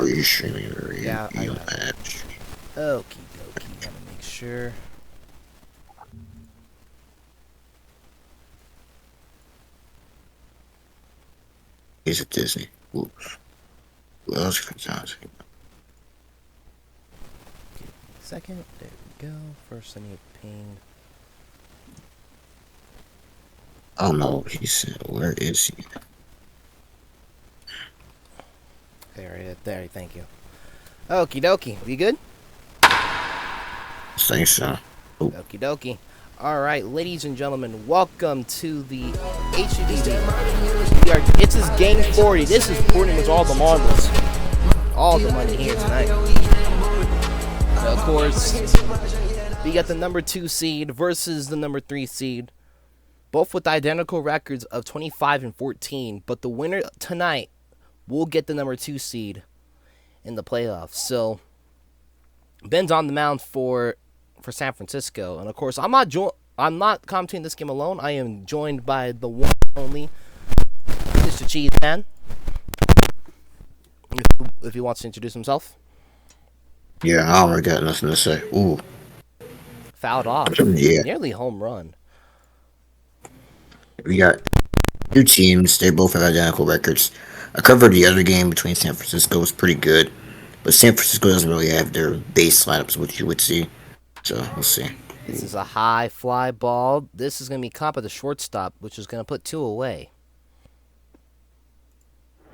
Are you streaming or Yeah, I you am. match? Okie dokie, gotta make sure. Is it Disney? Oops. Who else can sound? Second, there we go. First, I need to ping. I don't know what he said. Where is he? There, thank you. Okie dokie, we good? Thanks, son. Oh, Okie dokie. Alright, ladies and gentlemen, welcome to the HCBB. It's his game 40. This is pretty much all the marbles. All the money here tonight. So, of course, we got the number 2 seed versus the number 3 seed. Both with identical records of 25 and 14. But the winner tonight will get the number 2 seed in the playoffs. So, Ben's on the mound for San Francisco, and of course, I'm not commentating this game alone. I am joined by the one and only Mr. Cheese Man. If he wants to introduce himself. yeah, I don't got nothing to say. Ooh. Fouled off. Yeah. Nearly home run. We got two teams. They both have identical records. I covered the other game between San Francisco. It was pretty good. But San Francisco doesn't really have their base lineups, which you would see. So, we'll see. This is a high fly ball. This is going to be caught by the shortstop, which is going to put 2 away.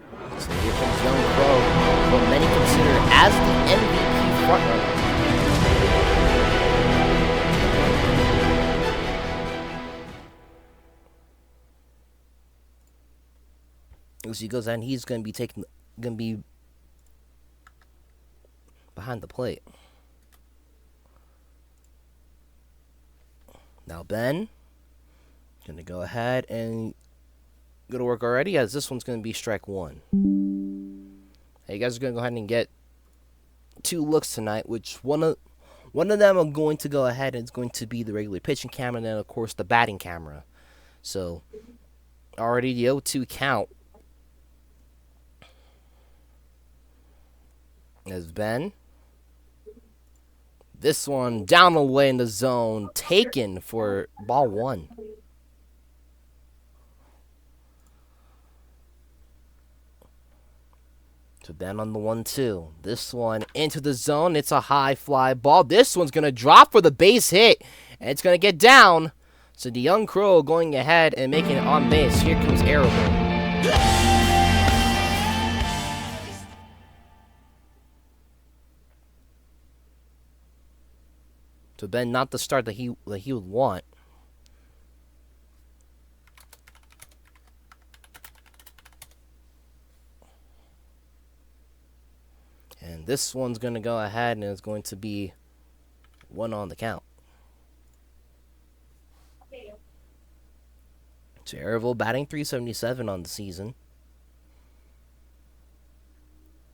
So here comes Young Crow, what many consider as the MVP frontrunner. As he goes and he's going to be behind the plate. Now Ben, going to go ahead and go to work already, as this one's going to be strike 1. Hey, you guys are going to go ahead and get 2 looks tonight, which one of them I'm going to go ahead and it's going to be the regular pitching camera, and then of course the batting camera. So already the 0-2 count. As Ben, this one down away in the zone, taken for ball 1. So Ben on the 1-2. This one into the zone. It's a high fly ball. This one's going to drop for the base hit, and it's going to get down. So the Young Crow going ahead and making it on base. Here comes Arable. So Ben, not the start that he would want. And this one's going to go ahead and it's going to be 1 on the count. Terrible batting .377 on the season.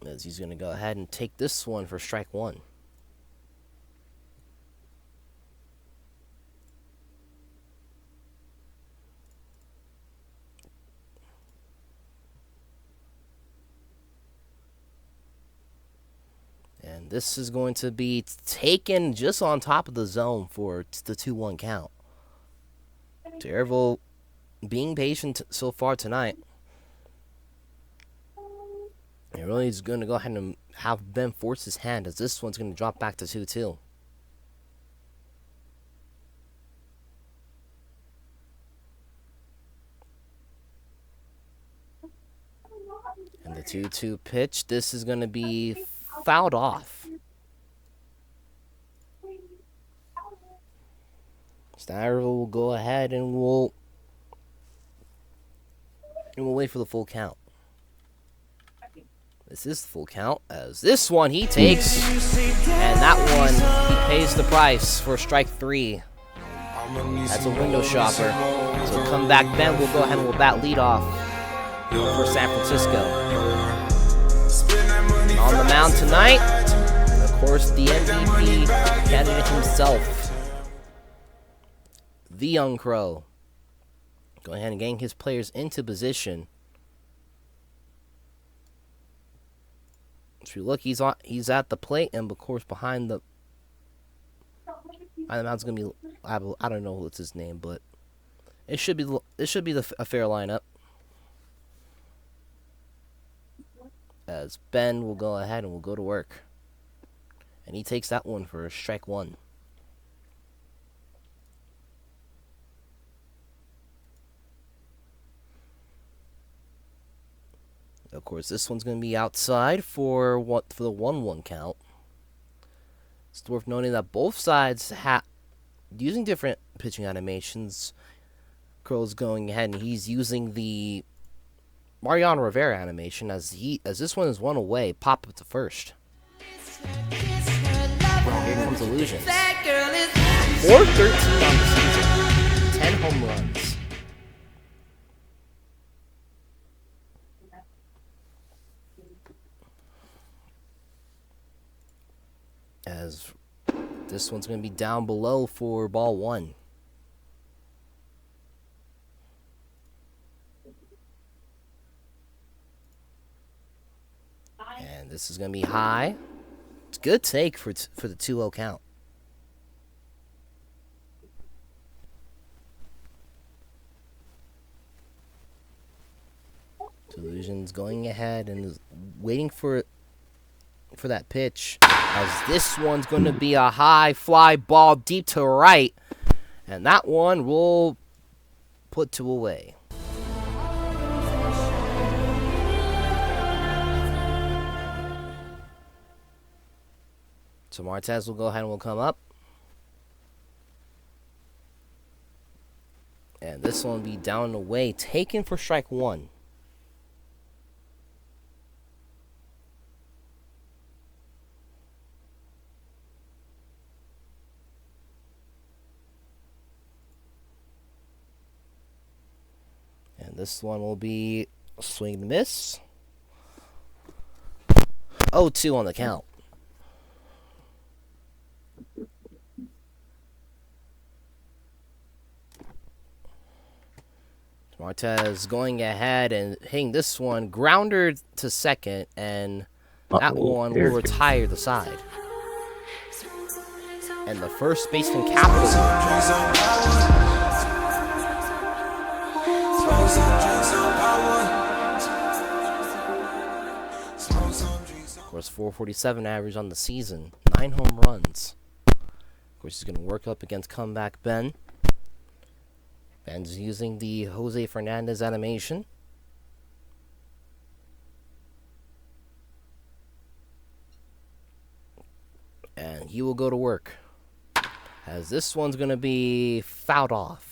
As he's going to go ahead and take this one for strike 1. And this is going to be taken just on top of the zone for the 2-1 count. Terrible being patient so far tonight. It really is going to go ahead and have Ben force his hand, as this one's going to drop back to 2-2. And the 2-2 pitch, this is going to be fouled off. Snyder will go ahead and we'll wait for the full count. This is the full count, as this one he takes, and that one he pays the price for strike 3. That's a window shopper. So come back Ben, we'll go ahead and we'll bat lead off for San Francisco. On the mound tonight, and of course, the MVP candidate himself, the Young Crow. Go ahead and getting his players into position. If you look, he's at the plate, and of course behind the mound's gonna be I don't know what's his name, but it should be a fair lineup. As Ben will go ahead and will go to work, and he takes that one for strike one. Of course, this one's going to be outside for the 1-1 count. It's worth noting that both sides using different pitching animations. Crow's going ahead and he's using the Mariano Rivera animation as this one is one away. Pop up to first. Here comes Illusions. 413 on the season. 10 home runs. As this one's going to be down below for ball one. And this is going to be high. It's a good take for the 2-0 count. Illusion's going ahead and is waiting for that pitch, as this one's going to be a high fly ball deep to right, and that one will put 2 away. So Martez will go ahead and will come up, and this one will be down and away, taken for strike one. And this one will be a swing and a miss. 0-2 on the count. Martez going ahead and hitting this one, grounder to second, and that one will retire the side. And the first baseman capitals. Of course, 447 average on the season, 9 home runs. Of course, he's going to work up against comeback Ben. Ben's using the Jose Fernandez animation. And he will go to work, as this one's going to be fouled off.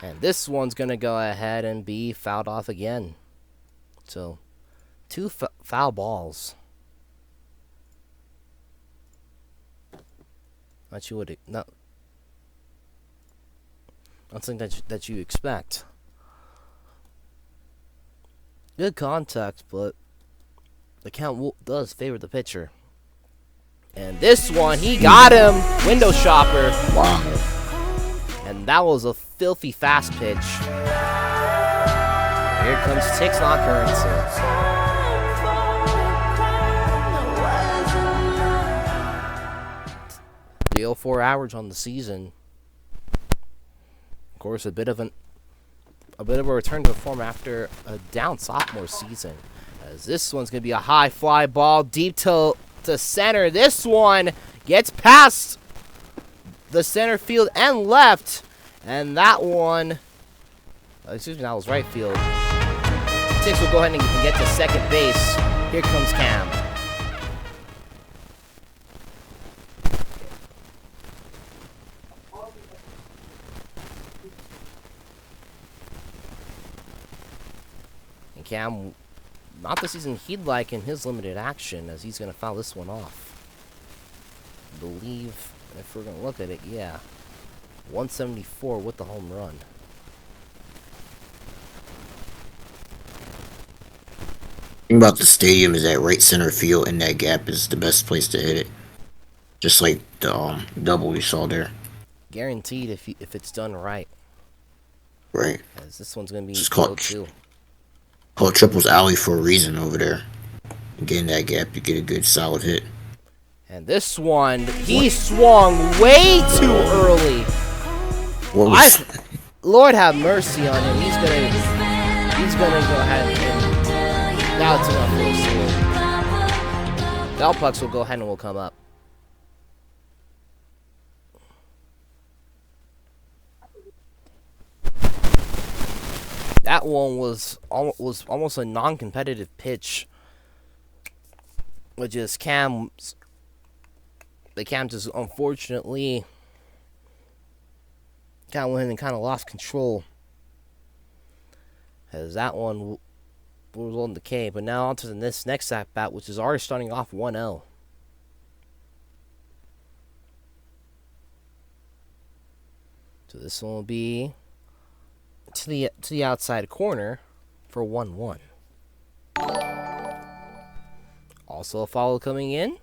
And this one's going to go ahead and be fouled off again. So, 2 foul balls. Not something that you expect. Good contact, but the count does favor the pitcher. And this one, he got him! Window shopper. Wow. And that was a filthy fast pitch. Here comes Tix La Currency. The 0.4 average on the season. Of course, a bit of a return to form after a down sophomore season. As this one's gonna be a high fly ball deep to center. This one gets past the center field and left, and that one, that was right field. Tix will go ahead and get to second base. Here comes Cam. And Cam, not the season he'd like in his limited action, as he's going to foul this one off. I believe, if we're going to look at it, yeah. 174 with the home run. The thing about the stadium is that right center field in that gap is the best place to hit it. just like the double we saw there. Guaranteed if it's done right. Right. As this one's gonna It's be just low too. called triples alley for a reason over there. Getting that gap to get a good solid hit. And this one, he swung way too early. What was? Lord have mercy on him. He's gonna go ahead and now it's enough for this. The pucks will go ahead and will come up. That one was almost a non-competitive pitch, which is Cam's. The Cam just unfortunately kind of went and kind of lost control, as that one was on the K. But now on to this next at bat, which is already starting off 1-0. So this one will be to the outside corner for 1-1. Also a follow coming in.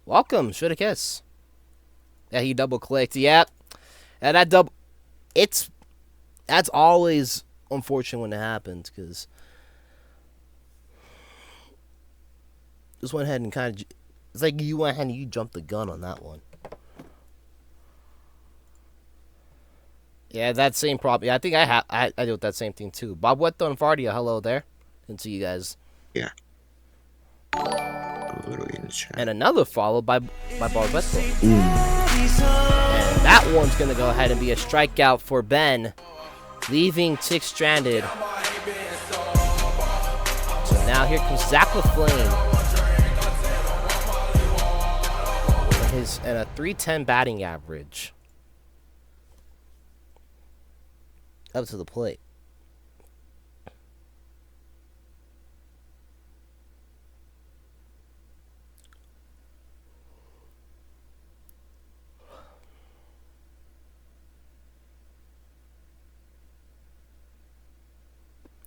Welcome, should have kiss. Yeah, he double clicked. Yep. And that double, that's always unfortunate when it happens, because just went ahead and kind of, it's like you went ahead and you jumped the gun on that one. Yeah, that same problem. Yeah, I think I deal with that same thing too. Bob Weto and Fardia, hello there. Didn't see you guys. Yeah. And another follow by Barbeto. And that one's going to go ahead and be a strikeout for Ben, leaving Tick stranded. So now here comes Zach LaFlame. And a .310 batting average. Up to the plate.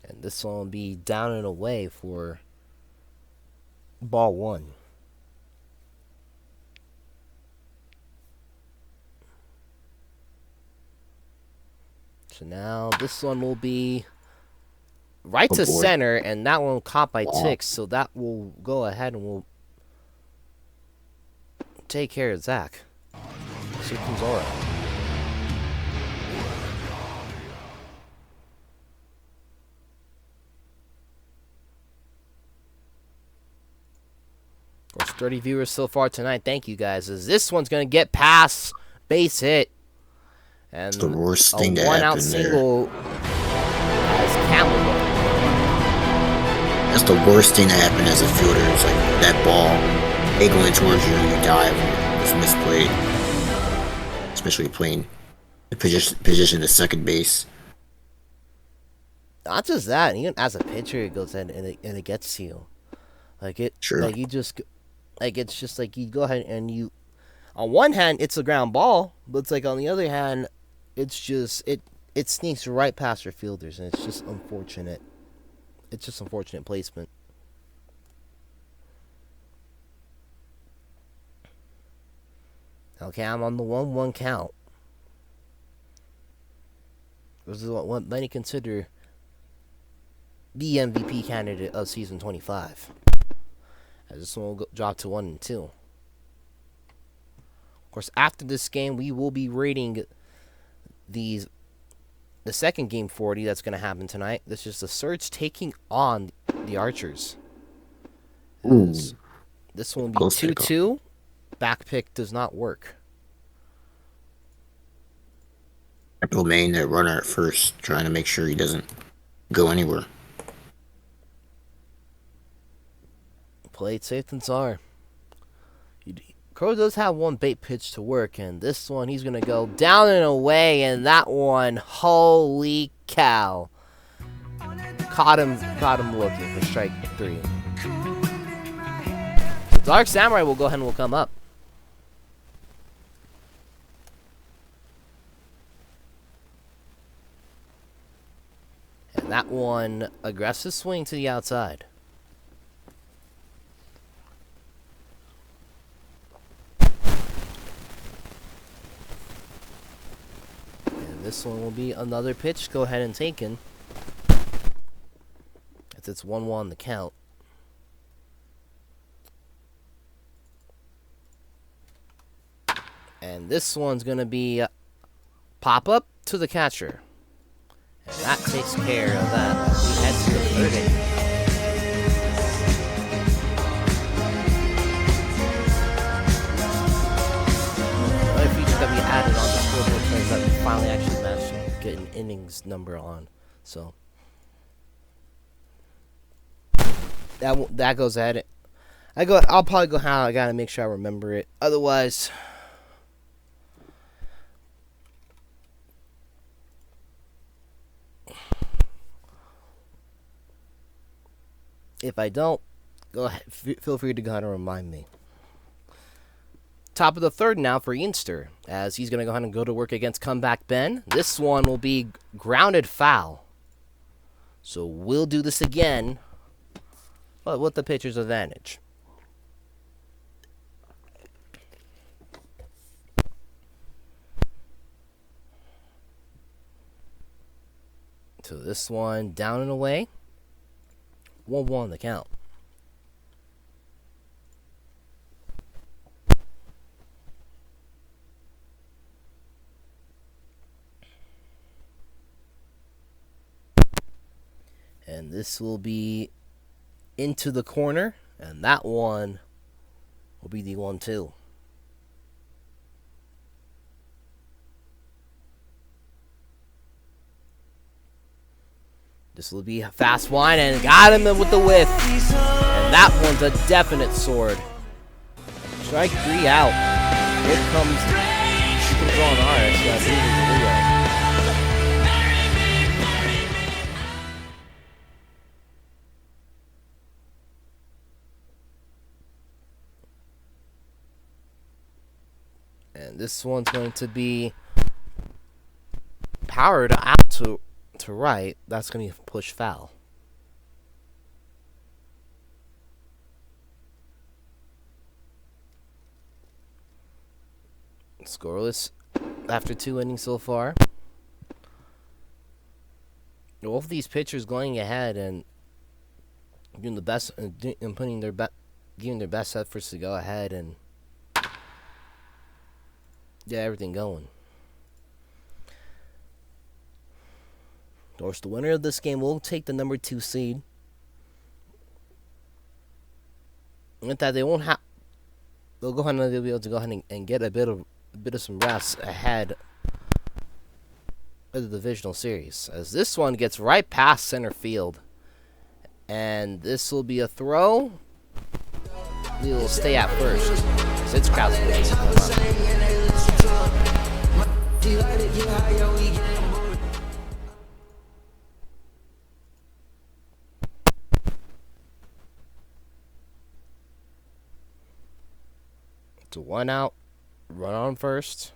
And this one will be down and away for ball one. So now this one will be right to center, and that one caught by Tix, so that will go ahead and will take care of Zach. So here comes Aura. Of course, 30 viewers so far tonight. Thank you guys. As this one's going to get past base hit. And the worst thing a one-out single as Campbell. That's the worst thing that happened as a fielder. It's like that ball going towards you and you dive. It's misplayed. Especially playing the position of second base. Not just that, even as a pitcher, it goes in and it gets to you. Like it, sure. Like you just, like it's just like you go ahead and you. On one hand, it's a ground ball, but it's like on the other hand, it's just it sneaks right past your fielders, and it's just unfortunate. It's just unfortunate placement. Okay, I'm on the 1-1 count. This is what many consider the MVP candidate of season 25. As this one will drop to 1-2. Of course, after this game, we will be rating the second game 40 that's going to happen tonight. This is the Surge taking on the Archers. This one will be 2-2. Back pick does not work. Remain that runner at first, trying to make sure he doesn't go anywhere. Play it safe and sorry. Crow does have one bait pitch to work, and this one he's going to go down and away, and that one, holy cow. Caught him looking for strike 3. Dark Samurai will go ahead and will come up. And that one, aggressive swing to the outside. this one will be another pitch. Go ahead and taken. It's 1-1 the count. And this one's going to be pop up to the catcher. And that takes care of that. We head to the third inning. Another feature that we added on the scoreboard is that we finally actually managed to get an innings number on. So that goes at it. I'll probably go how I gotta make sure I remember it. Otherwise, if I don't, go ahead. Feel free to go ahead and remind me. Top of the third now for Inkster, as he's gonna go ahead and go to work against Comeback Ben. This one will be grounded foul. So we'll do this again, but with the pitcher's advantage. So this one down and away. 1-1 the count. And this will be into the corner, and that one will be the 1-2. This will be a fast one, and got him with the whiff. And that one's a definite sword. Strike 3 out. Here comes on RS. And this one's going to be powered out to right. That's going to push foul. Scoreless after 2 innings so far. Both of these pitchers going ahead and doing the best and putting their giving their best efforts to go ahead and get everything going. Of course, the winner of this game will take the number 2 seed. With that, they won't have. They'll go ahead and they'll be able to go ahead and get a bit of some rest ahead of the divisional series, as this one gets right past center field, and this will be a throw. It will stay at first. So it's Krause. It's a 1 out, run on first.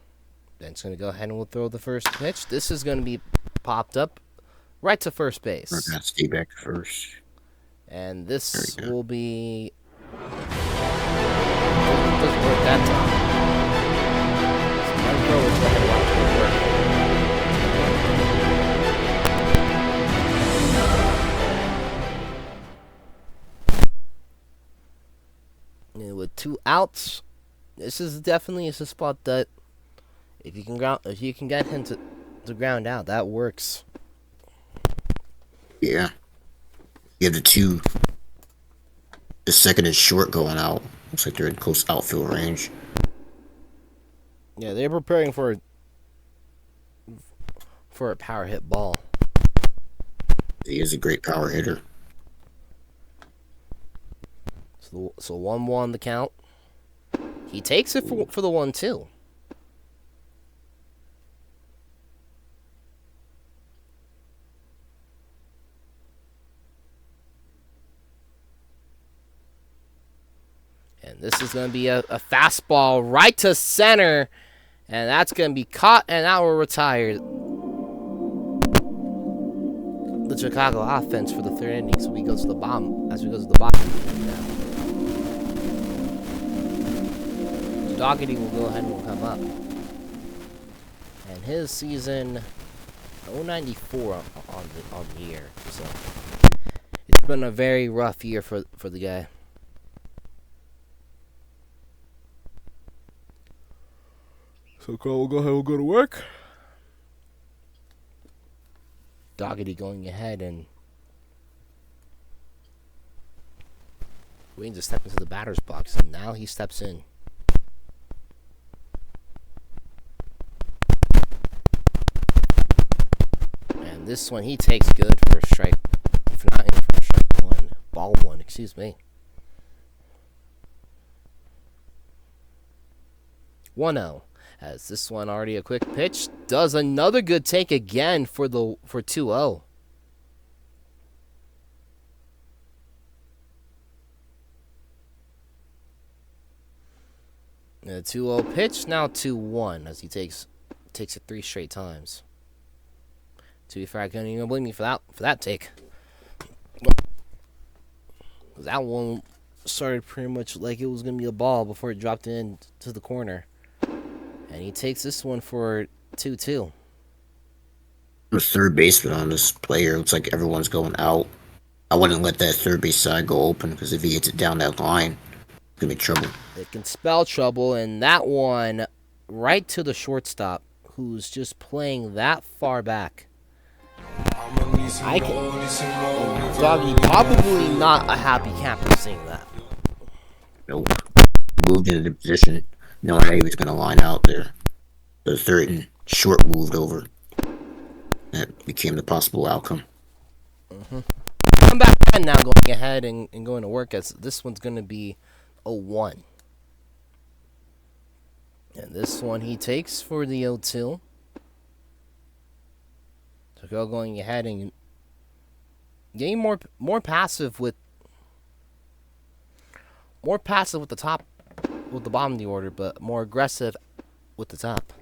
Then it's going to go ahead and we'll throw the first pitch. This is going to be popped up right to first base. We're going to stay back to first. And this will be. It doesn't work that time. So one throw is going to work. And with 2 outs, this is definitely a spot that if you can get him to ground out, that works. Yeah. You have the second is short going out. Looks like they're in close outfield range. Yeah, they're preparing for a power hit ball. He is a great power hitter. So 1-1 the count. He takes it for the 1-2. And this is going to be a fastball right to center. And that's going to be caught, and now we're retired. The Chicago offense for the 3rd inning. So we go to the bottom. Doggety will go ahead and will come up. And his season 094 on the year. So it's been a very rough year for the guy. So Carl, we'll go ahead. We'll go to work. Doggedy going ahead and waiting to step into the batter's box, and now he steps in. And this one he takes good for a strike, if not in for strike one, ball one, excuse me. 1-0. As this one already a quick pitch, does another good take again for 2-0. A 2-0 pitch, now 2-1 as he takes it 3 straight times. To be fair, I couldn't even blame me for that take. That one started pretty much like it was gonna be a ball before it dropped in to the corner. And he takes this one for 2-2. The third baseman on this player looks like everyone's going out. I wouldn't let that third base side go open because if he hits it down that line, it's gonna be trouble. It can spell trouble, and that one right to the shortstop, who's just playing that far back. Doggy, probably not a happy camper seeing that. Nope. Moved into the position, knowing how he was going to line out there. The third and short moved over. That became the possible outcome. I'm back now going ahead and going to work, as this one's going to be 0-1. And this one he takes for the 0-2. So go going ahead and getting more passive with the top, with the bottom of the order, but more aggressive with the top.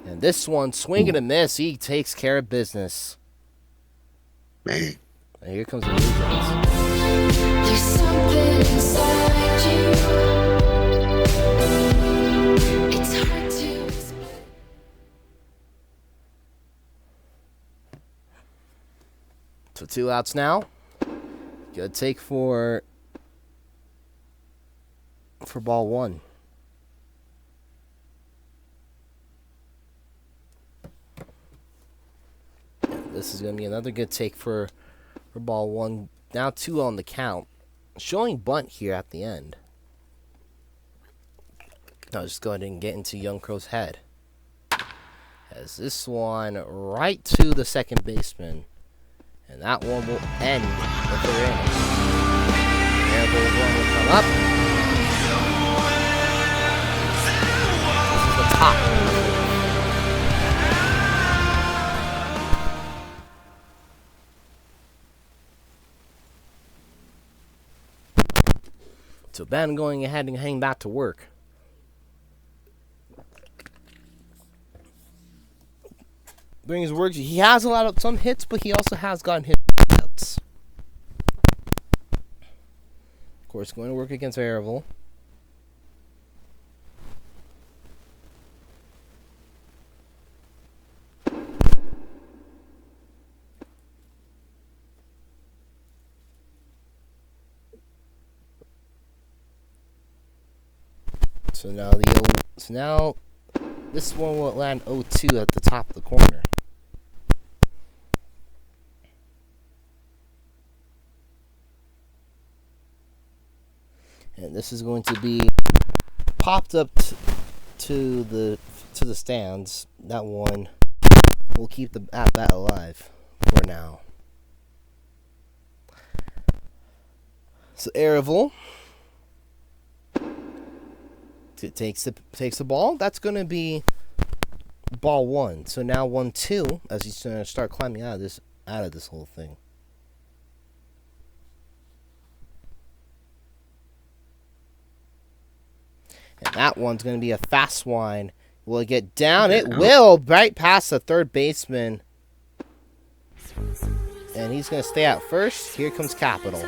And this one, swing and a miss, he takes care of business. Man. And here comes the Jailbirds. There's something inside you. It's hard to explain. So 2 outs now. Good take for ball 1. And this is going to be another good take for ball 1. Now 2 on the count. Showing bunt here at the end. I'll just go ahead and get into Young Crow's head. As this one right to the second baseman. And that one will end the third inning. Airborne one will come up. This is the top. So Ben going ahead and heading back to work. During his work, he has a lot of some hits, but he also has gotten hits. Of course, going to work against Variable. So now this one will land 0-2 at the top of the corner. And this is going to be popped up to the stands. That one will keep the at-bat alive for now. So Arivel takes the ball. That's going to be ball 1. So now 1-2 as he's going to start climbing out of this whole thing. And that one's going to be a fast one. Will it get down? It will. Right past the third baseman. And he's going to stay out first. Here comes Capital.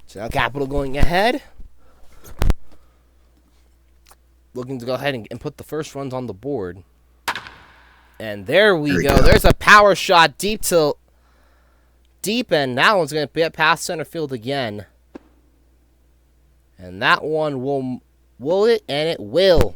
So now Capital going ahead. Looking to go ahead and put the first runs on the board. And there we go. There's a power shot deep, and that one's going to get past center field again. And that one will it? And it will.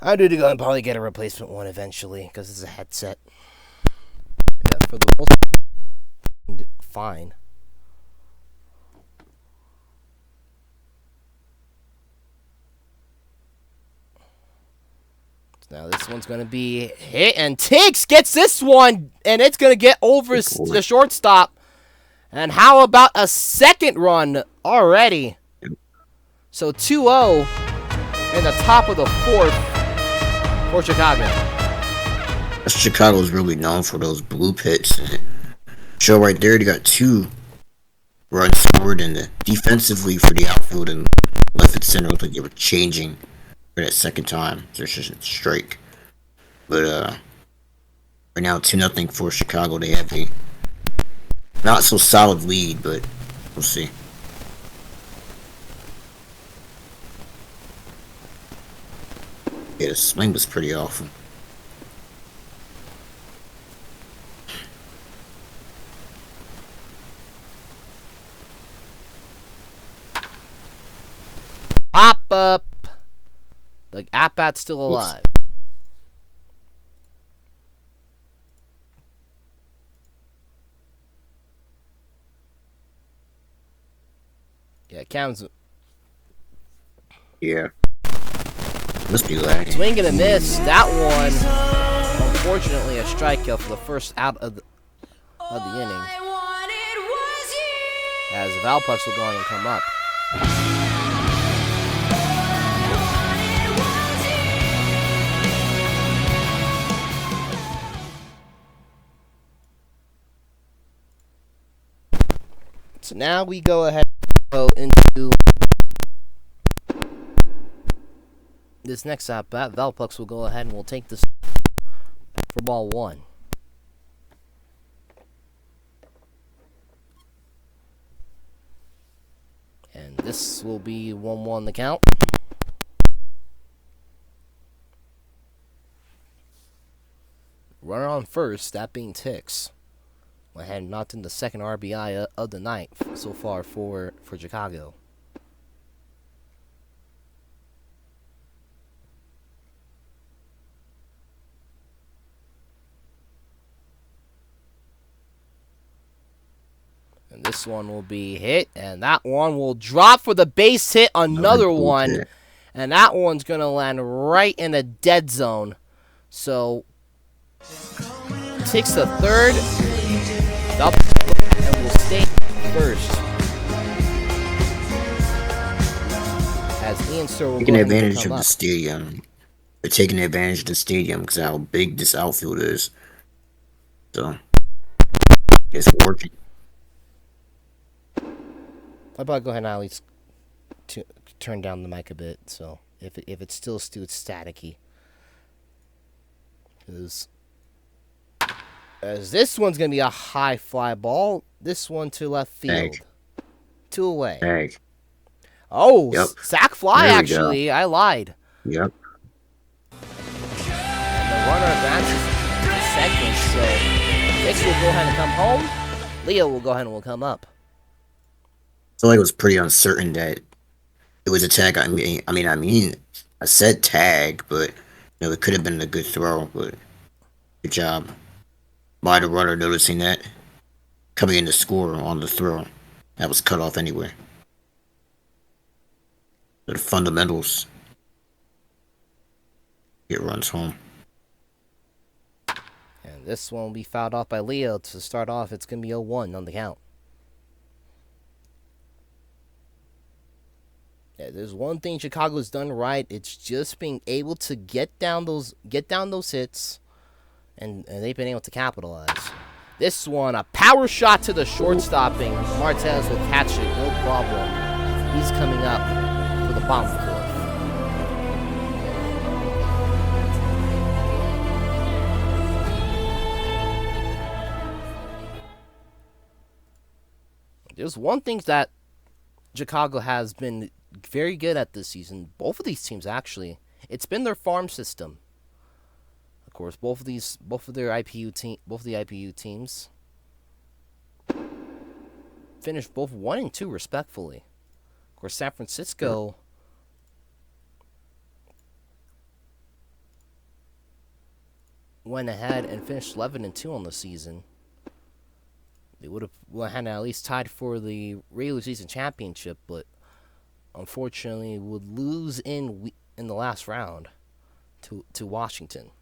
I do to go and probably get a replacement one eventually because it's a headset. Yeah, for the most fine. So now this one's going to be hit, and Tiggs gets this one, and it's going to get over the shortstop. And how about a second run already? So 2-0 in the top of the fourth. For Chicago. Chicago's really known for those blue pits. So right there, they got 2 runs scored, and defensively for the outfield and left and center looked like they were changing for that second time. So it's just a strike. But right now 2-0 for Chicago. They have a not so solid lead, but we'll see. Yeah, the swing was pretty awful. Pop up. The at-bat's still alive. Yeah, it counts. Yeah. Must be lagging. Swing and a miss. That one, unfortunately, a strikeout for the first out of the inning. As Valplex will go on and come up. So now we go ahead and go into this next at bat. Valplex will go ahead and will take this for ball 1. And this will be 1-1 the count. Runner on first, that being Ticks. Went ahead and knocked in the second RBI of the night so far for Chicago. And this one will be hit, and that one will drop for the base hit, another one. And that one's going to land right in a dead zone. So, takes the third, up, and will stay first. As Ian Sir will taking advantage of the stadium. They're taking advantage of the stadium because of how big this outfield is. So, it's working. I'll probably go ahead and at least turn down the mic a bit, so if it's still staticky. As this one's going to be a high fly ball. This one to left field. Tag. 2 away. Tag. Oh, Yep. sack fly, There we actually. I lied. Yep. And the runner advances to second, so Hicks will go ahead and come home. Leo will go ahead and will come up. I feel like it was pretty uncertain that it was a tag. I said tag, but it could have been a good throw. But good job by the runner noticing that, coming in to score on the throw. That was cut off anyway. The fundamentals. It runs home. And this one will be fouled off by Leo to start off. It's going to be 0-1 on the count. Yeah, there's one thing Chicago's done right. It's just being able to get down those hits and they've been able to capitalize. This one, a power shot to the shortstopping. Martez will catch it, no problem. He's coming up for the bottom of the fourth. There's one thing that Chicago has been very good at this season. Both of these teams, actually. It's been their farm system. Of course, both of the IPU teams finished both 1 and 2 respectfully. Of course, San Francisco went ahead and finished 11 and 2 on the season. They would have had at least tied for the regular season championship, but unfortunately would lose in the last round to Washington.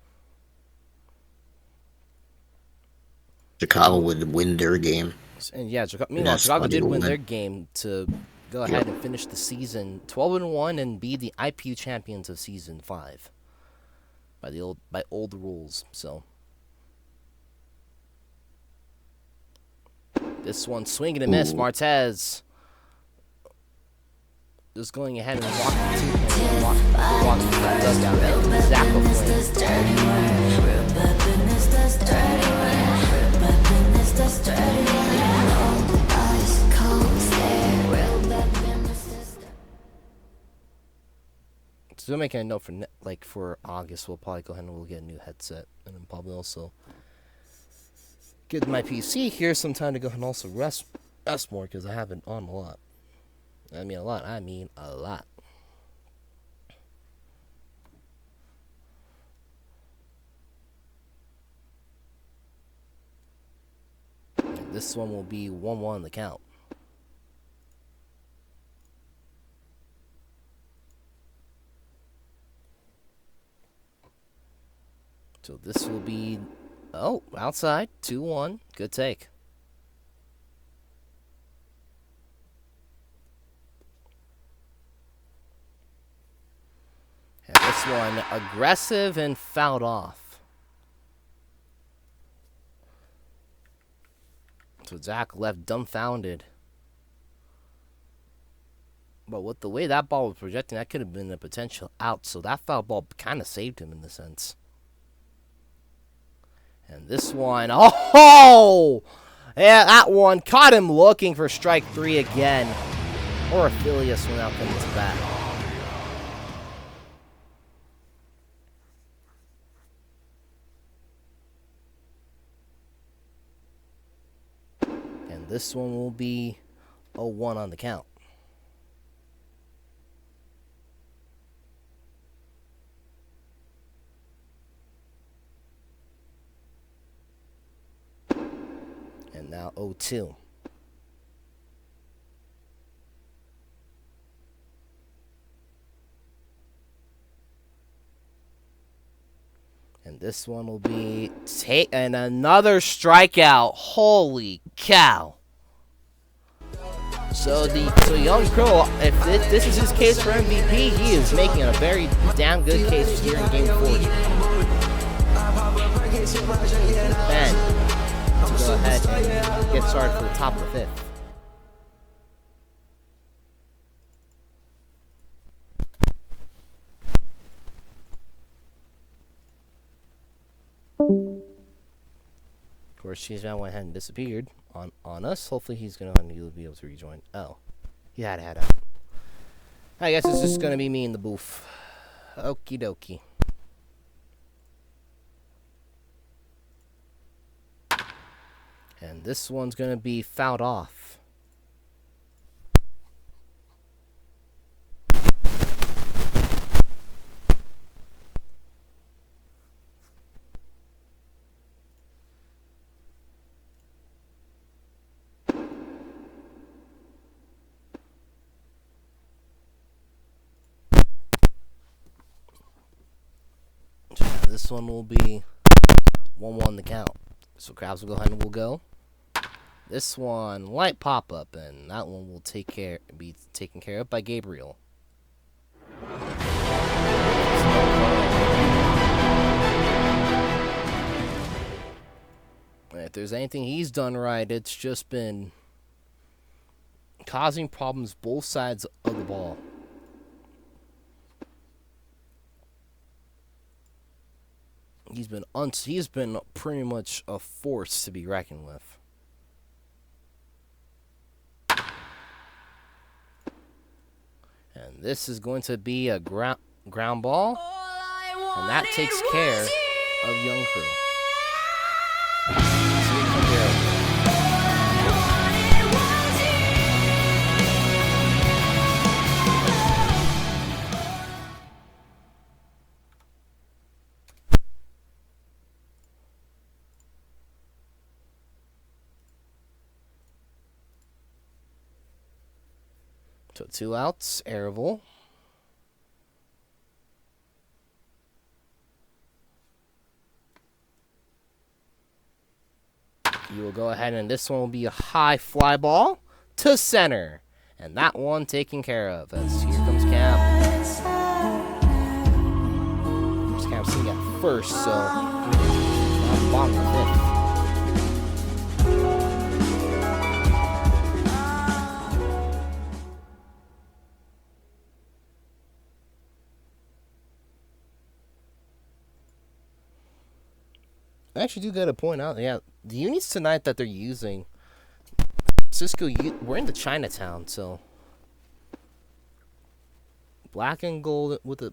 Chicago would win their game. And yeah, meanwhile, Chicago did win their game to go ahead and finish the season 12-1 and be the IPU champions of season 5 by old rules. So this one swinging and miss. Martez just going ahead and walking to that dugout. And Zach So making a note for August, we'll probably go ahead and we'll get a new headset, and then probably also get my PC here some time to go ahead and also rest more because I haven't on a lot. I mean a lot. And this one will be 1-1 on the count. So this will be, outside, 2-1. Good take. And this one, aggressive and fouled off. So Zach left dumbfounded. But with the way that ball was projecting, that could have been a potential out. So that foul ball kind of saved him in the sense. And this one, yeah, that one caught him looking for strike 3 again. Or Aphelios went out coming to bat. And this one will be 0-1 on the count. And now 0-2. And this one will be and another strikeout. Holy cow. So young Crow, if this is his case for MVP, he is making a very damn good case here in game 40. Ben, go ahead and get started for the top of the 5th. Of course, she's now went ahead and disappeared on us. Hopefully, he's gonna be able to rejoin. Oh, he had to head out. I guess it's just gonna be me in the booth. Okie dokie. And this one's going to be fouled off. This one will be 1-1 the count. So Krabs will go ahead and we'll go. This one, light pop-up, and that one will be taken care of by Gabriel. If there's anything he's done right, it's just been causing problems both sides of the ball. He's been pretty much a force to be reckoned with. And this is going to be a ground ball, and that takes care of Young Crew. So 2 outs, Arable. You will go ahead, and this one will be a high fly ball to center. And that one taken care of. As here comes Cam. Here's Cam sitting at first, so now bottom of the fifth. I actually do got to point out, yeah, the units tonight that they're using, Cisco, we're into Chinatown, so black and gold with a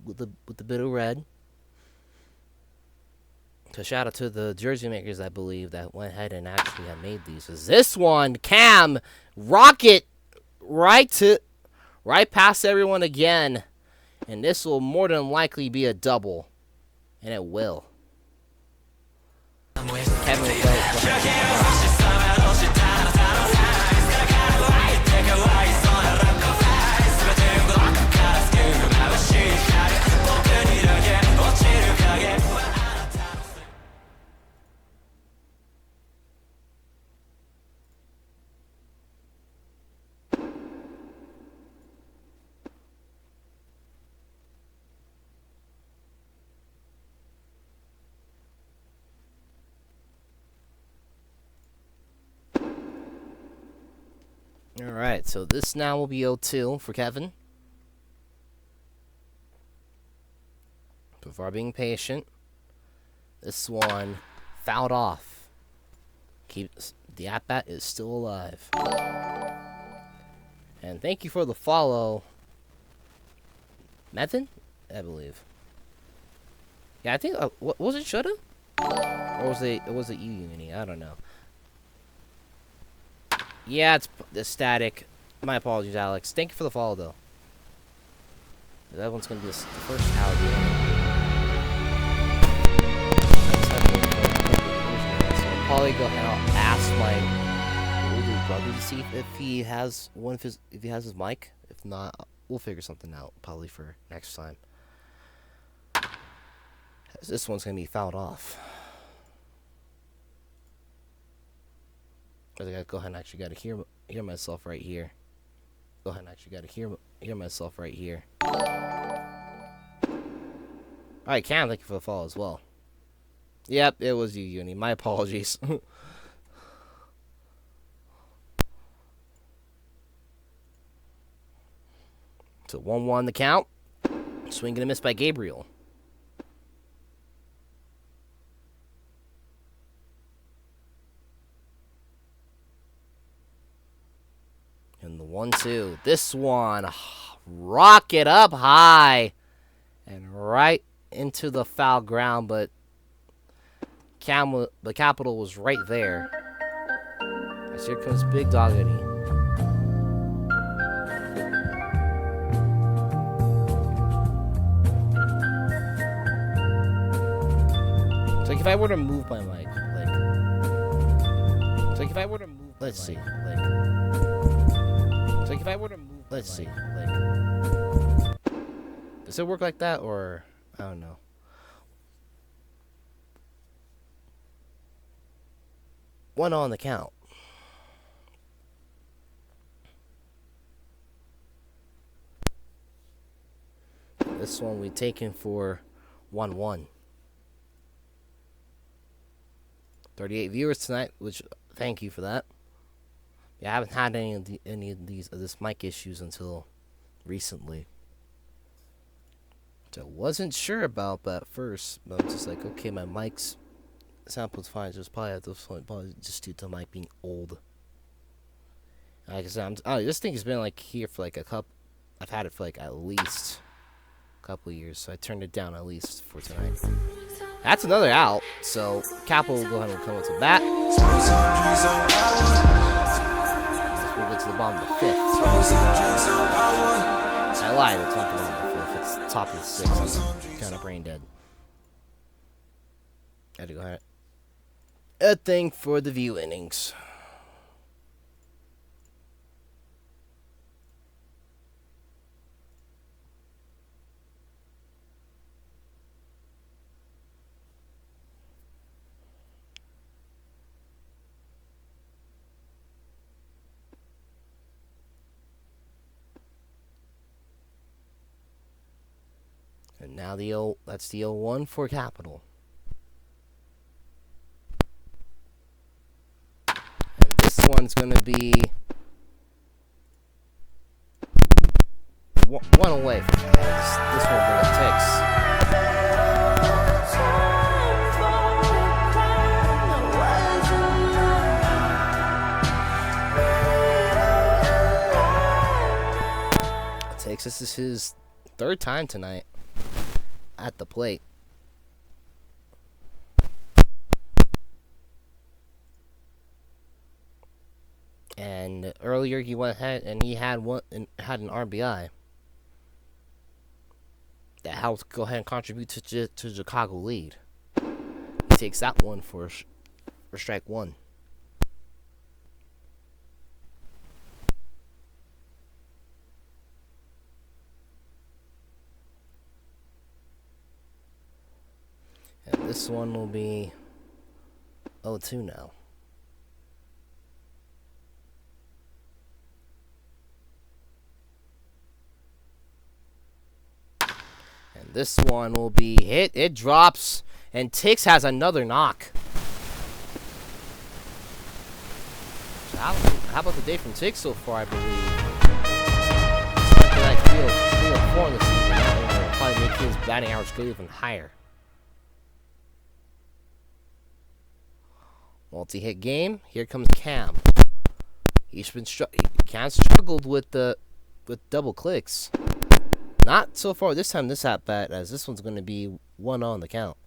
bit of red. So shout out to the jersey makers, I believe, that went ahead and actually have made these. Is this one, Cam, rocket right past everyone again, and this will more than likely be a double, and it will. Kevin will go. Alright, so this now will be 0-2 for Kevin. Before being patient. This one fouled off. The at-bat is still alive. And thank you for the follow. Method? I believe. Yeah, I think, what was it, shoulda? Or was it you, Uni? I don't know. Yeah, it's static. My apologies, Alex. Thank you for the follow, though. That one's going to be the first out of the inning. So I'll probably go ahead and I'll ask my older brother to see if he has his mic. If not, we'll figure something out probably for next time. This one's going to be fouled off. I gotta go ahead and actually gotta hear myself right here. Go ahead and actually gotta hear myself right here. Alright, Cam, thank you for the follow as well. Yep, it was you, Uni. My apologies. So 1-1 the count. Swing and a miss by Gabriel. And the 1-2. This one, rocket up high and right into the foul ground, but the Capital was right there. As here comes Big Doggity. It's like if I were to move my mic, it's like if I were to move. Let's see, it's like if I were to move. Let's see, does it work like that, or I don't know. One on the count. This one we taken for 1-1. 38 viewers tonight, which thank you for that. Yeah, I haven't had any of this mic issues until recently. Which I wasn't sure about at first, but I was just like, okay, my mic's sample's fine. Just probably at this point, probably just due to mic being old. Like I said, this thing has been like here for like a couple. I've had it for like at least a couple years, so I turned it down at least for tonight. That's another out, so Capital will go ahead and come with the bat. We'll get to the bottom of the 5th. I lied, it's not the bottom of the 5th, it's the top of the 6th. I'm kind of brain dead. I had to go ahead. A thing for the view innings. And now that's the 0-1 for Capital. And this one's going to be one away from this one where it ticks. This is his 3rd time tonight at the plate. And earlier he went ahead and he had an RBI that helped go ahead and contribute to Chicago lead. He takes that one for strike 1. And this one will be 0-2 now. And this one will be hit. It drops. And Tix has another knock. So how about the day from Tix so far, I believe? It's like 3-4 in the season. That will probably make his batting average go even higher. Multi-hit game. Here comes Cam. Cam struggled with double clicks. Not so far this time, this at bat, as this one's going to be 1 on the count.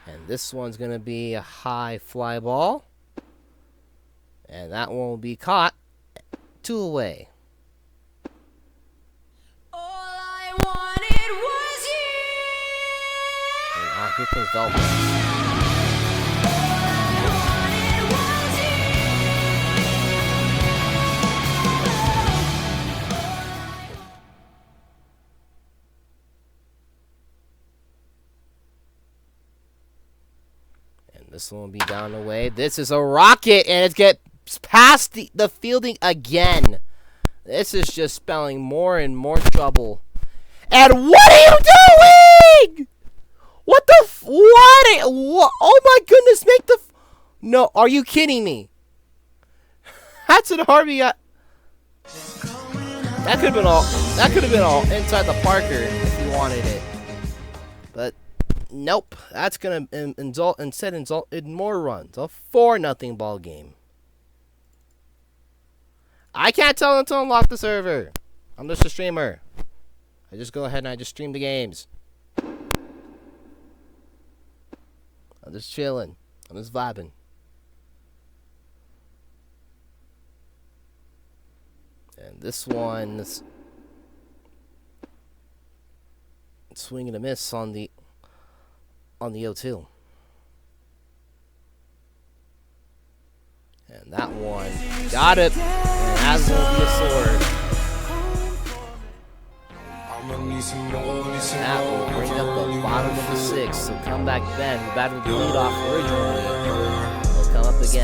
And this one's going to be a high fly ball. And that one will be caught. 2 away. All I wanted was you. And here comes Velvet. This one will be down the way. This is a rocket, and it gets past the fielding again. This is just spelling more and more trouble. And what are you doing? What the what? Oh my goodness! No, are you kidding me? That's an RBI. That could have been all. That could have been all inside the Parker if you wanted it, but. Nope, that's gonna result in more runs. A 4-0 ball game. I can't tell them to unlock the server. I'm just a streamer. I just go ahead and I just stream the games. I'm just chilling. I'm just vibing. And this one is swing and a miss on the 0-2. And that one got it. And that's going to be a sword. That will bring up the bottom of the 6th. So come back Ben, who batted the lead off originally. Will come up again.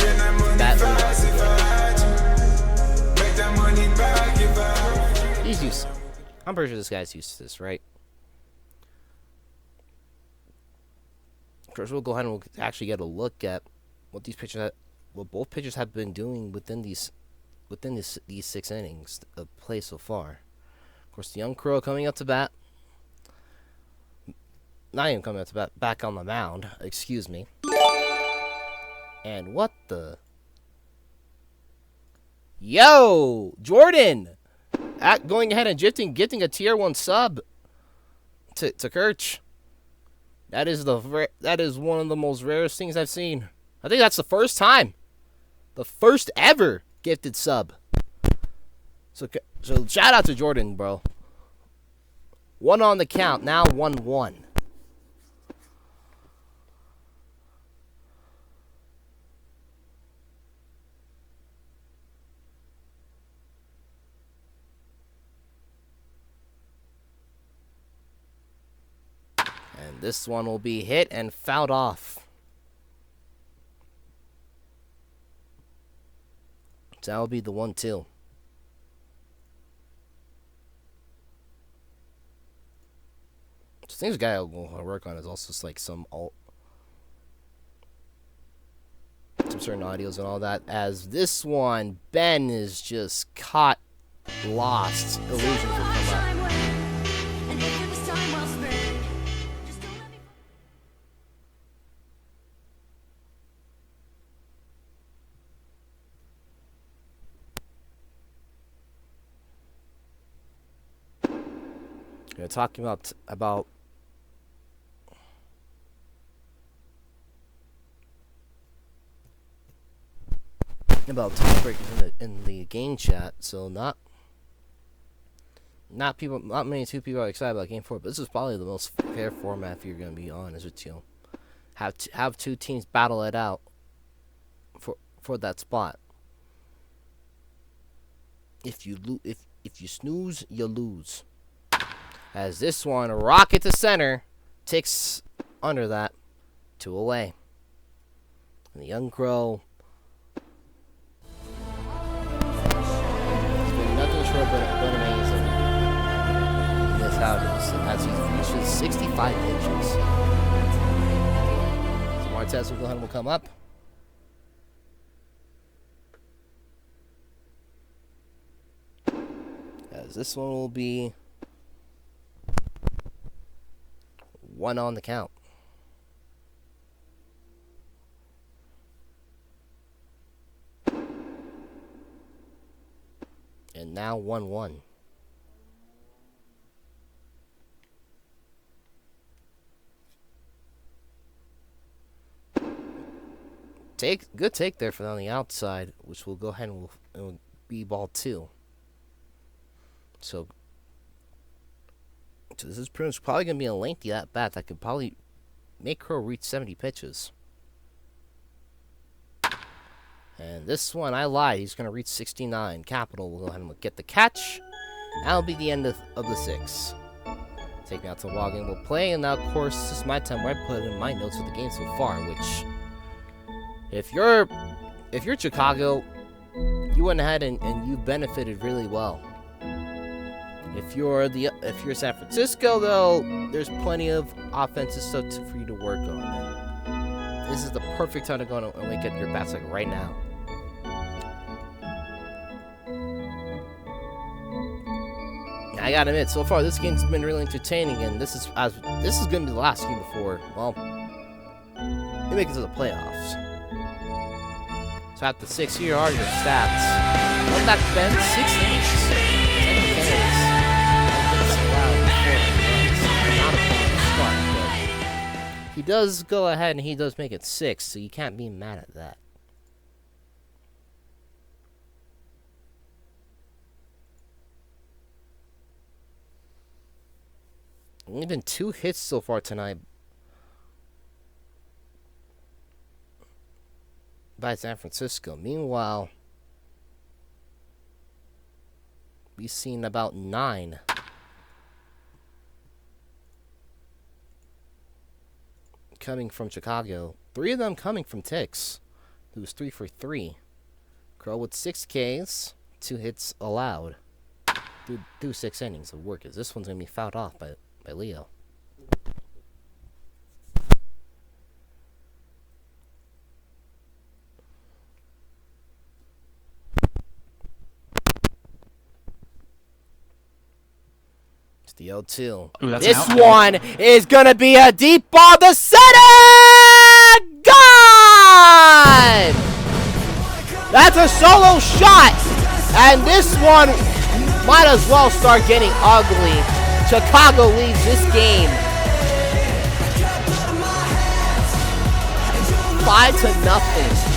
Bat lead off again. He's used. I'm pretty sure this guy's used to this, right? First, we'll go ahead and we'll actually get a look at what what both pitchers have been doing within these 6 innings of play so far. Of course, the young Crow coming up to bat. Not even coming up to bat, back on the mound. Excuse me. And what the? Yo, Jordan, going ahead and getting a tier 1 sub to Kirch. That is one of the most rarest things I've seen. I think that's the first time, the first ever gifted sub. So shout out to Jordan, bro. 1 on the count, now 1-1. And this one will be hit and fouled off. So that will be the 1-2. So things guy will work on is also just like some certain audios and all that. As this one, Ben is just caught, lost. Illusions will come up. We're talking about tiebreakers in the game chat. So not many people are excited about Game 4, but this is probably the most fair format if you're going to be honest with you. Have 2 teams battle it out for that spot. If you snooze, you lose. As this one, a rocket to center, takes under that, 2 away. And the young Crow has been nothing short but amazing in this outings as he reaches 65 pitches. So Martez will go ahead and will come up. As this one will be 1 on the count. And now 1-1. Good take there on the outside, which will go ahead and will be ball 2. So this is pretty much probably going to be a lengthy at bat that could probably make Crow reach 70 pitches. And this one, I lied. He's going to reach 69. Capital will go ahead and get the catch. That'll be the end of the 6. Take me out to the ball game. We'll play. And now, of course, this is my time where I put in my notes of the game so far, which, if you're Chicago, you went ahead and you benefited really well. If you're San Francisco, though, there's plenty of offensive stuff for you to work on. And this is the perfect time to go and wake up your bats like right now. I gotta admit, so far this game's been really entertaining, and this is gonna be the last game before, well, they make it to the playoffs. So after 6, here are your stats. One back Ben, 6 innings, 7 He does go ahead and he does make it 6, so you can't be mad at that. Only been 2 hits so far tonight by San Francisco. Meanwhile, we've seen about 9. Coming from Chicago. 3 of them coming from Ticks, who's 3 for 3. Crow with 6 Ks, 2 hits allowed through 6 innings of work. As this one's gonna be fouled off by Leo. It's the 0-2. Ooh, that's This an out. one is going to be a deep ball to center! Gone! That's a solo shot! And this one might as well start getting ugly. Chicago leads this game 5-0.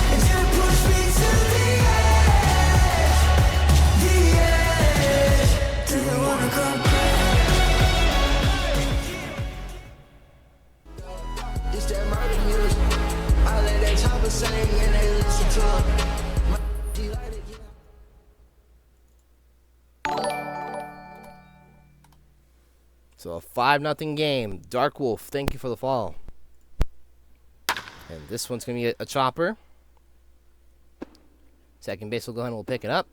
So a 5-0 game. Dark Wolf, thank you for the follow. And this one's going to be a chopper. Second base will go ahead and we'll pick it up.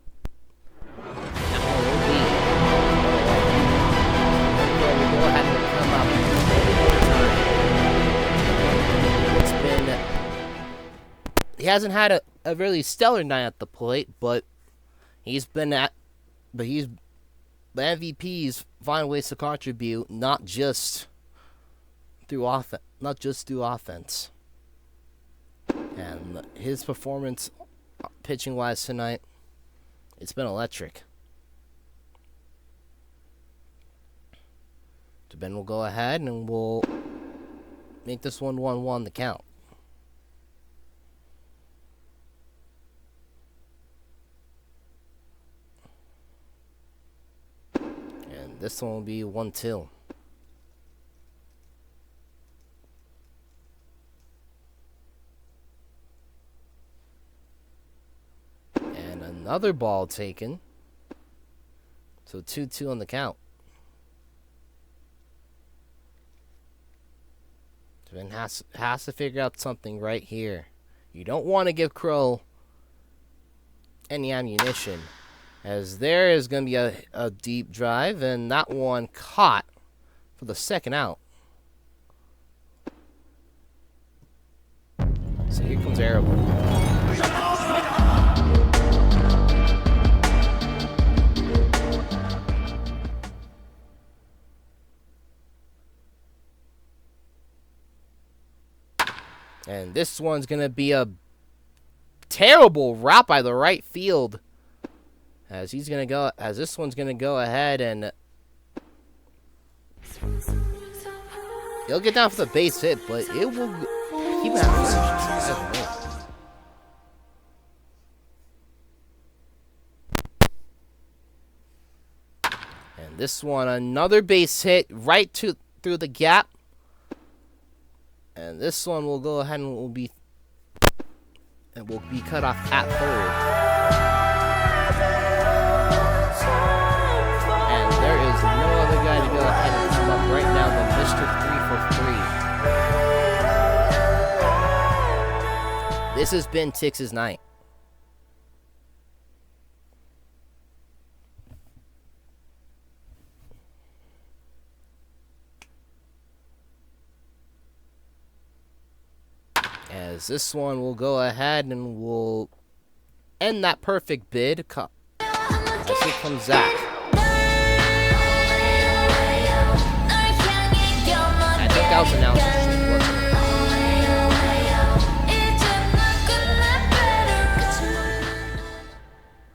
He hasn't had a really stellar night at the plate, but the MVPs find ways to contribute, not just through offense. And his performance, pitching-wise tonight, it's been electric. So Ben will go ahead and we'll make this one 1-1 the count. And this one will be 1-2. And another ball taken. So 2-2 on the count. Ben has to figure out something right here. You don't want to give Crow any ammunition, as there is going to be a deep drive, and that one caught for the second out. So here comes Arable. And this one's going to be a terrible route by the right field. As this one's going to go ahead and he'll get down for the base hit, but it will keep it out. And this one, another base hit right through the gap. And this one will go ahead and will be cut off at third. And there is no other guy to go ahead and come up right now than Mr. 3 for 3. This has been Tix's night. As this one will go ahead and will end that perfect bid. As here comes Zach. I think that was announced.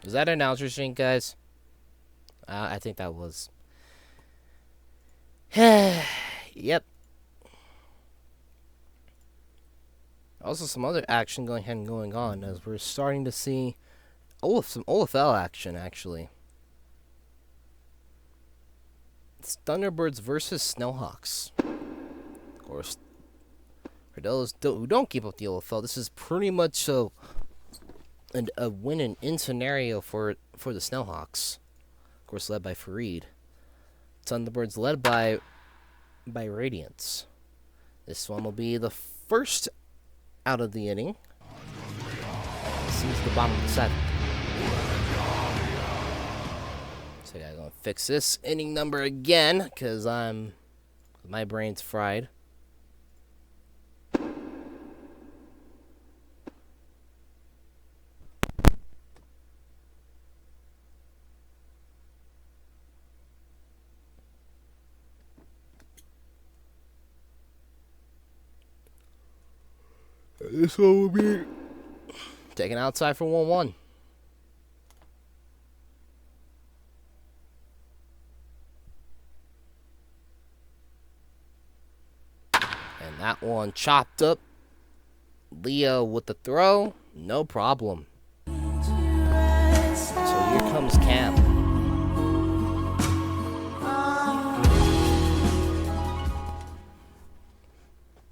Was that announcer sync, guys? I think that was. Yep. Also, some other action going on as we're starting to see some OFL action, actually. It's Thunderbirds versus Snowhawks. Of course, for those who don't keep up the OFL, this is pretty much a win and in scenario for the Snowhawks. Of course, led by Fareed. Thunderbirds led by Radiance. This one will be the first out of the inning. This is the bottom of the 7th. So yeah, I'm gonna fix this inning number again because my brain's fried. This one will be taken outside for 1-1. And that one chopped up. Leo with the throw. No problem. So here comes Cam.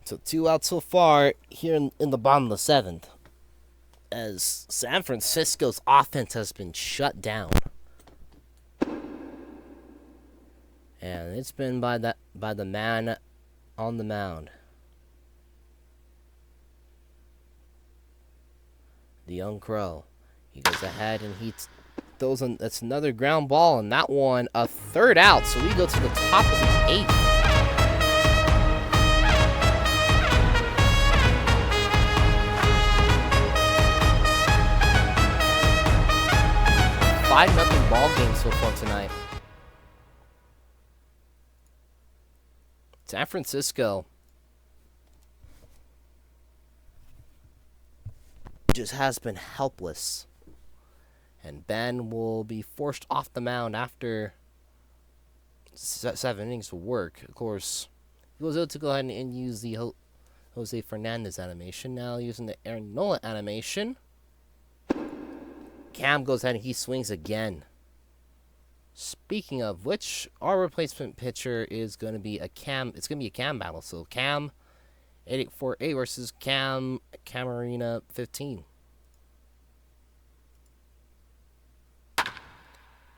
So 2 out so far here in the bottom of the 7th. As San Francisco's offense has been shut down. And it's been by the man on the mound. The young Crow. He goes ahead and he throws in. That's another ground ball, and that one a 3rd out. So we go to the top of the 8th. Nothing ball game so far tonight. San Francisco just has been helpless. And Ben will be forced off the mound after 7 innings of work. Of course, he was able to go ahead and use the Jose Fernandez animation. Now using the Aaron Nola animation. Cam goes ahead and he swings again. Speaking of which, our replacement pitcher is going to be a Cam. It's going to be a Cam battle. So Cam 848 versus Camarina 15.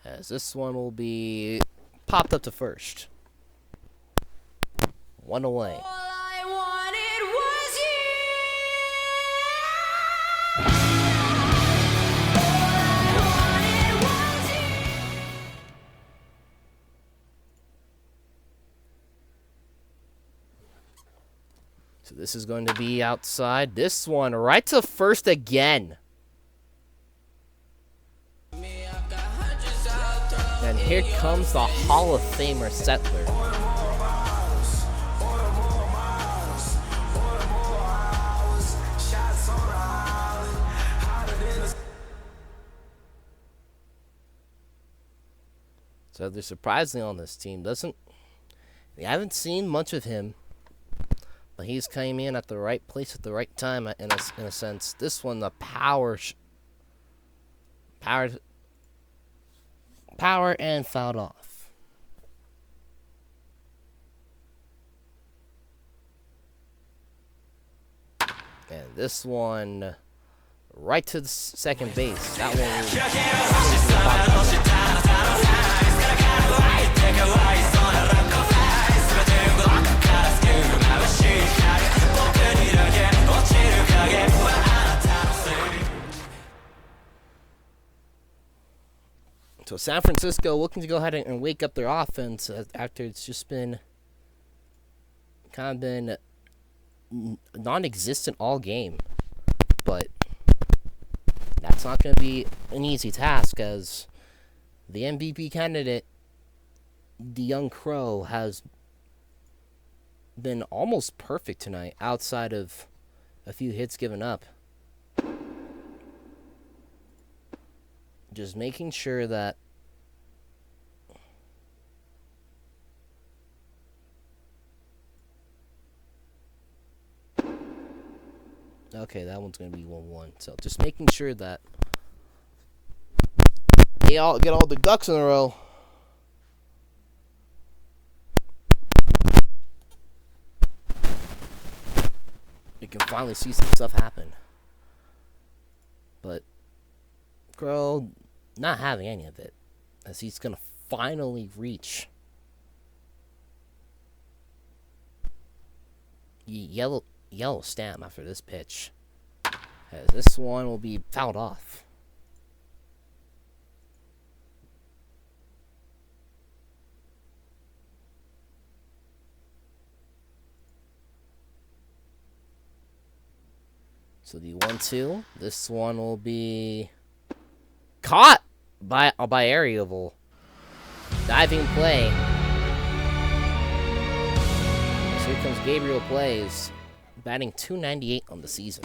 As this one will be popped up to first. 1 away. All I wanted was you. So this is going to be outside. This one right to first again. And here comes the Hall of Famer Settler. So they're surprisingly on this team. We haven't seen much of him. But he's came in at the right place at the right time in a sense. This one, the power and fouled off. And this one right to the second base. That So San Francisco looking to go ahead and wake up their offense after it's just been non-existent all game. But that's not going to be an easy task, as the MVP candidate, the young Crow, has been almost perfect tonight outside of a few hits given up. Just making sure that okay, that one's going to be 1-1. So just making sure that they all get all the ducks in a row. We can finally see some stuff happen. But Crow not having any of it, as he's going to finally reach yellow stamp after this pitch, as this one will be fouled off. So the 1-2, this one will be caught by Ariel. Diving play. So here comes Gabriel plays. batting .298 on the season.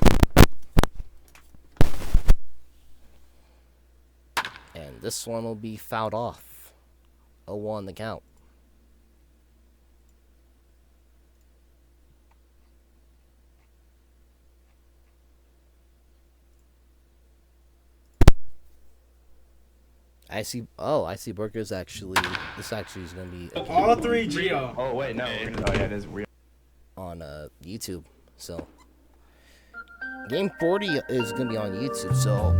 And this one will be fouled off. 0-1 the count. I see Burgers actually. This actually is gonna be all three Geo. Oh wait, no. Oh yeah, it is real. on YouTube. So game 40 is gonna be on YouTube. So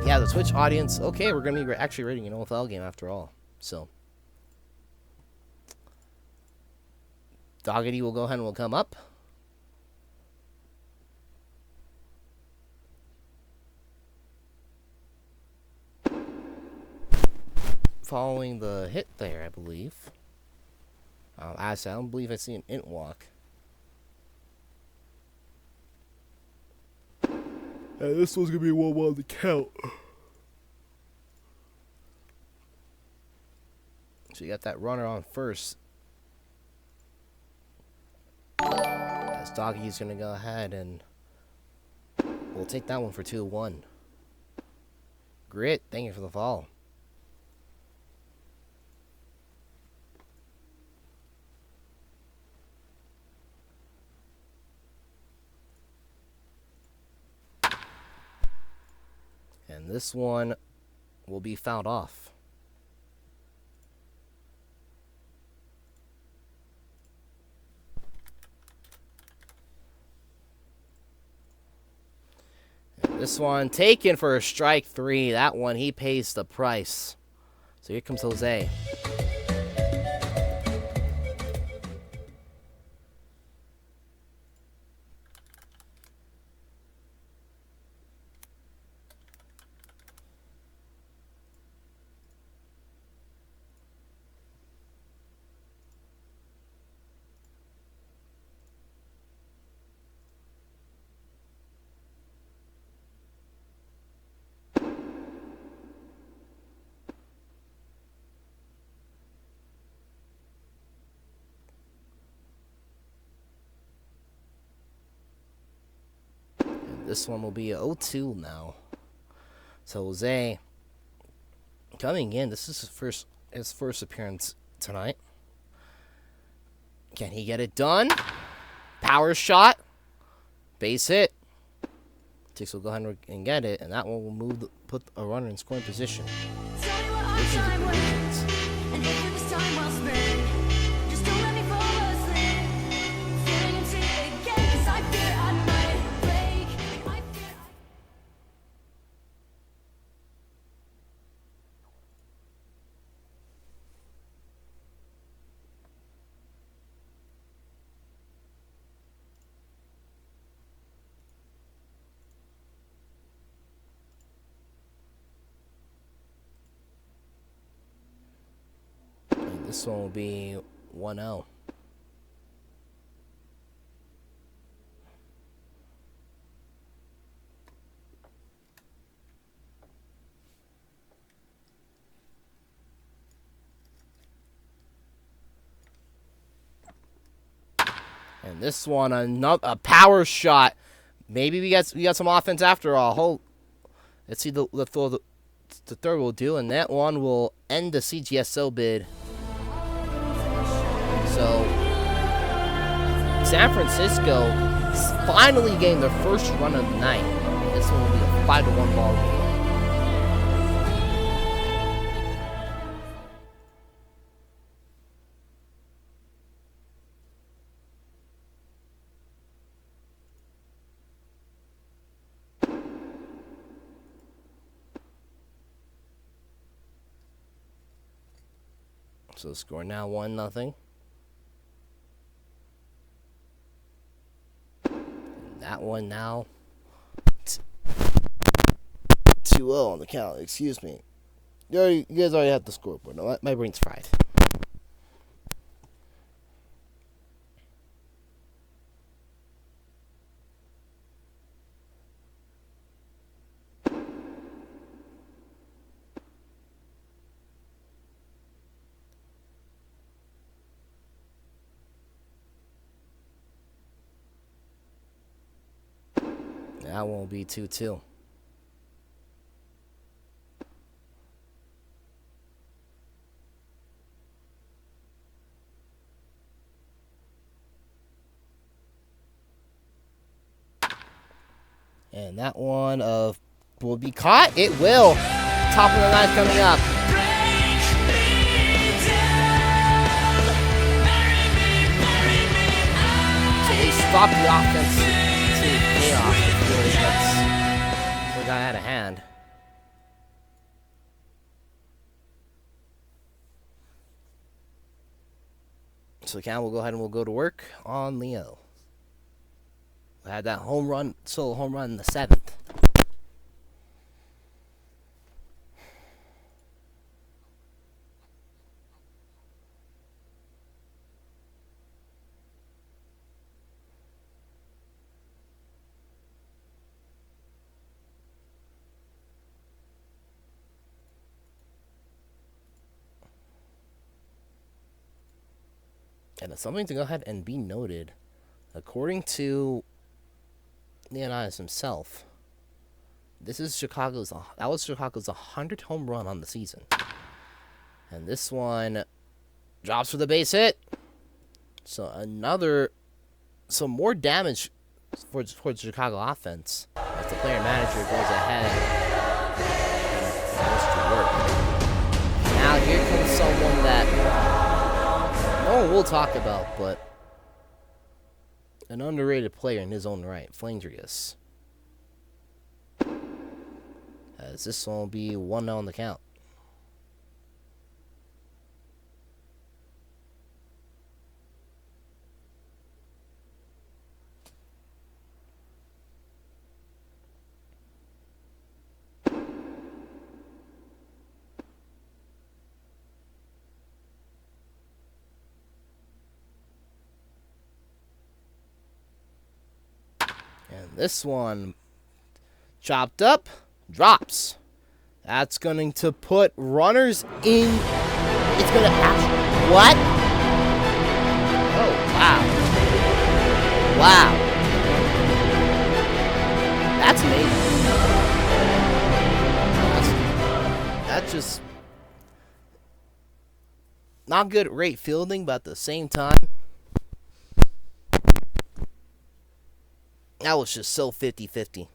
yeah, the Twitch audience. Okay, we're gonna be actually rating an OFL game after all. So Doggedy will go ahead and will come up. Following the hit there, I believe. I don't believe I see an int walk. And this one's gonna be 1-1 the count. So you got that runner on first. As Doggy's gonna go ahead and we'll take that one for 2-1. Grit, thank you for the follow. And this one will be fouled off. And this one taken for a strike 3. That one, he pays the price. So here comes Jose. This one will be a 0-2 now. So Jose coming in. This is his first appearance tonight. Can he get it done? Power shot. Base hit. Tix will go ahead and get it, and that one will put a runner in scoring position. Tell me what our time was, and if it was time well spent, just don't let me fall asleep. Feeling into it again, 'cause I fear I might break. I fear And this one will be 1-0. And this one, a power shot. Maybe we got some offense after all. Let's see the third will do, and that one will end the CGSO bid. So San Francisco finally getting their first run of the night. This one will be a 5-1 ball game. So the score now 1-0. That one now 2-0 on the count. Excuse me. You guys already have the scoreboard. No, my brain's fried. That won't be 2-2. And that one will be caught. It will. Top of the ninth coming up. So they stop the offense to chaos before it got out of hand. So Cam will go ahead and we'll go to work on Leo. I had that solo home run in the 7th. And it's something to go ahead and be noted. According to Leonidas himself, that was Chicago's 100th home run on the season. And this one drops for the base hit. So more damage towards the Chicago offense as the player manager goes ahead and goes to work. Now here comes someone that no one will talk about, but an underrated player in his own right, Flandrius. As this one will be 1-0 on the count. And this one, chopped up, drops. That's going to put runners in. It's going to actually. What? Oh, wow. Wow. That's amazing. That's just not good at rate fielding, but at the same time, that was just so 50-50.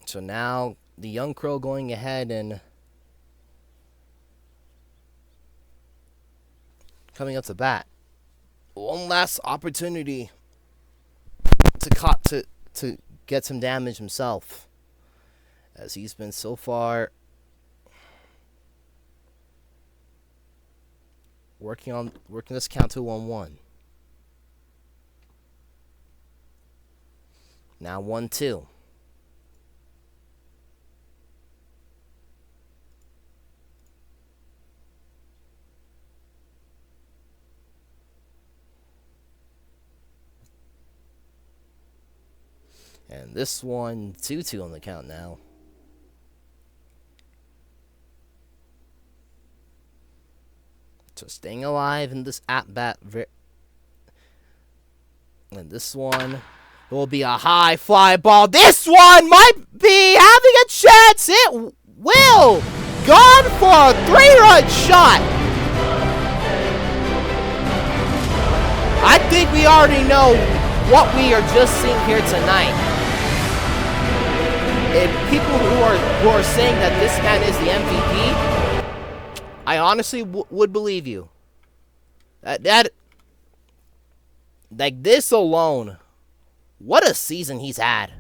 So now the young crow going ahead and coming up to bat. One last opportunity to get some damage himself, as he's been so far working this count to 1-1. Now 1-2. And this one 2-2 on the count now. So staying alive in this at-bat. And this one will be a high fly ball. This one might be having a chance. It will. Gone for a 3-run shot. I think we already know what we are just seeing here tonight. If people who are saying that this man is the MVP, I honestly would believe you. That like this alone, what a season he's had.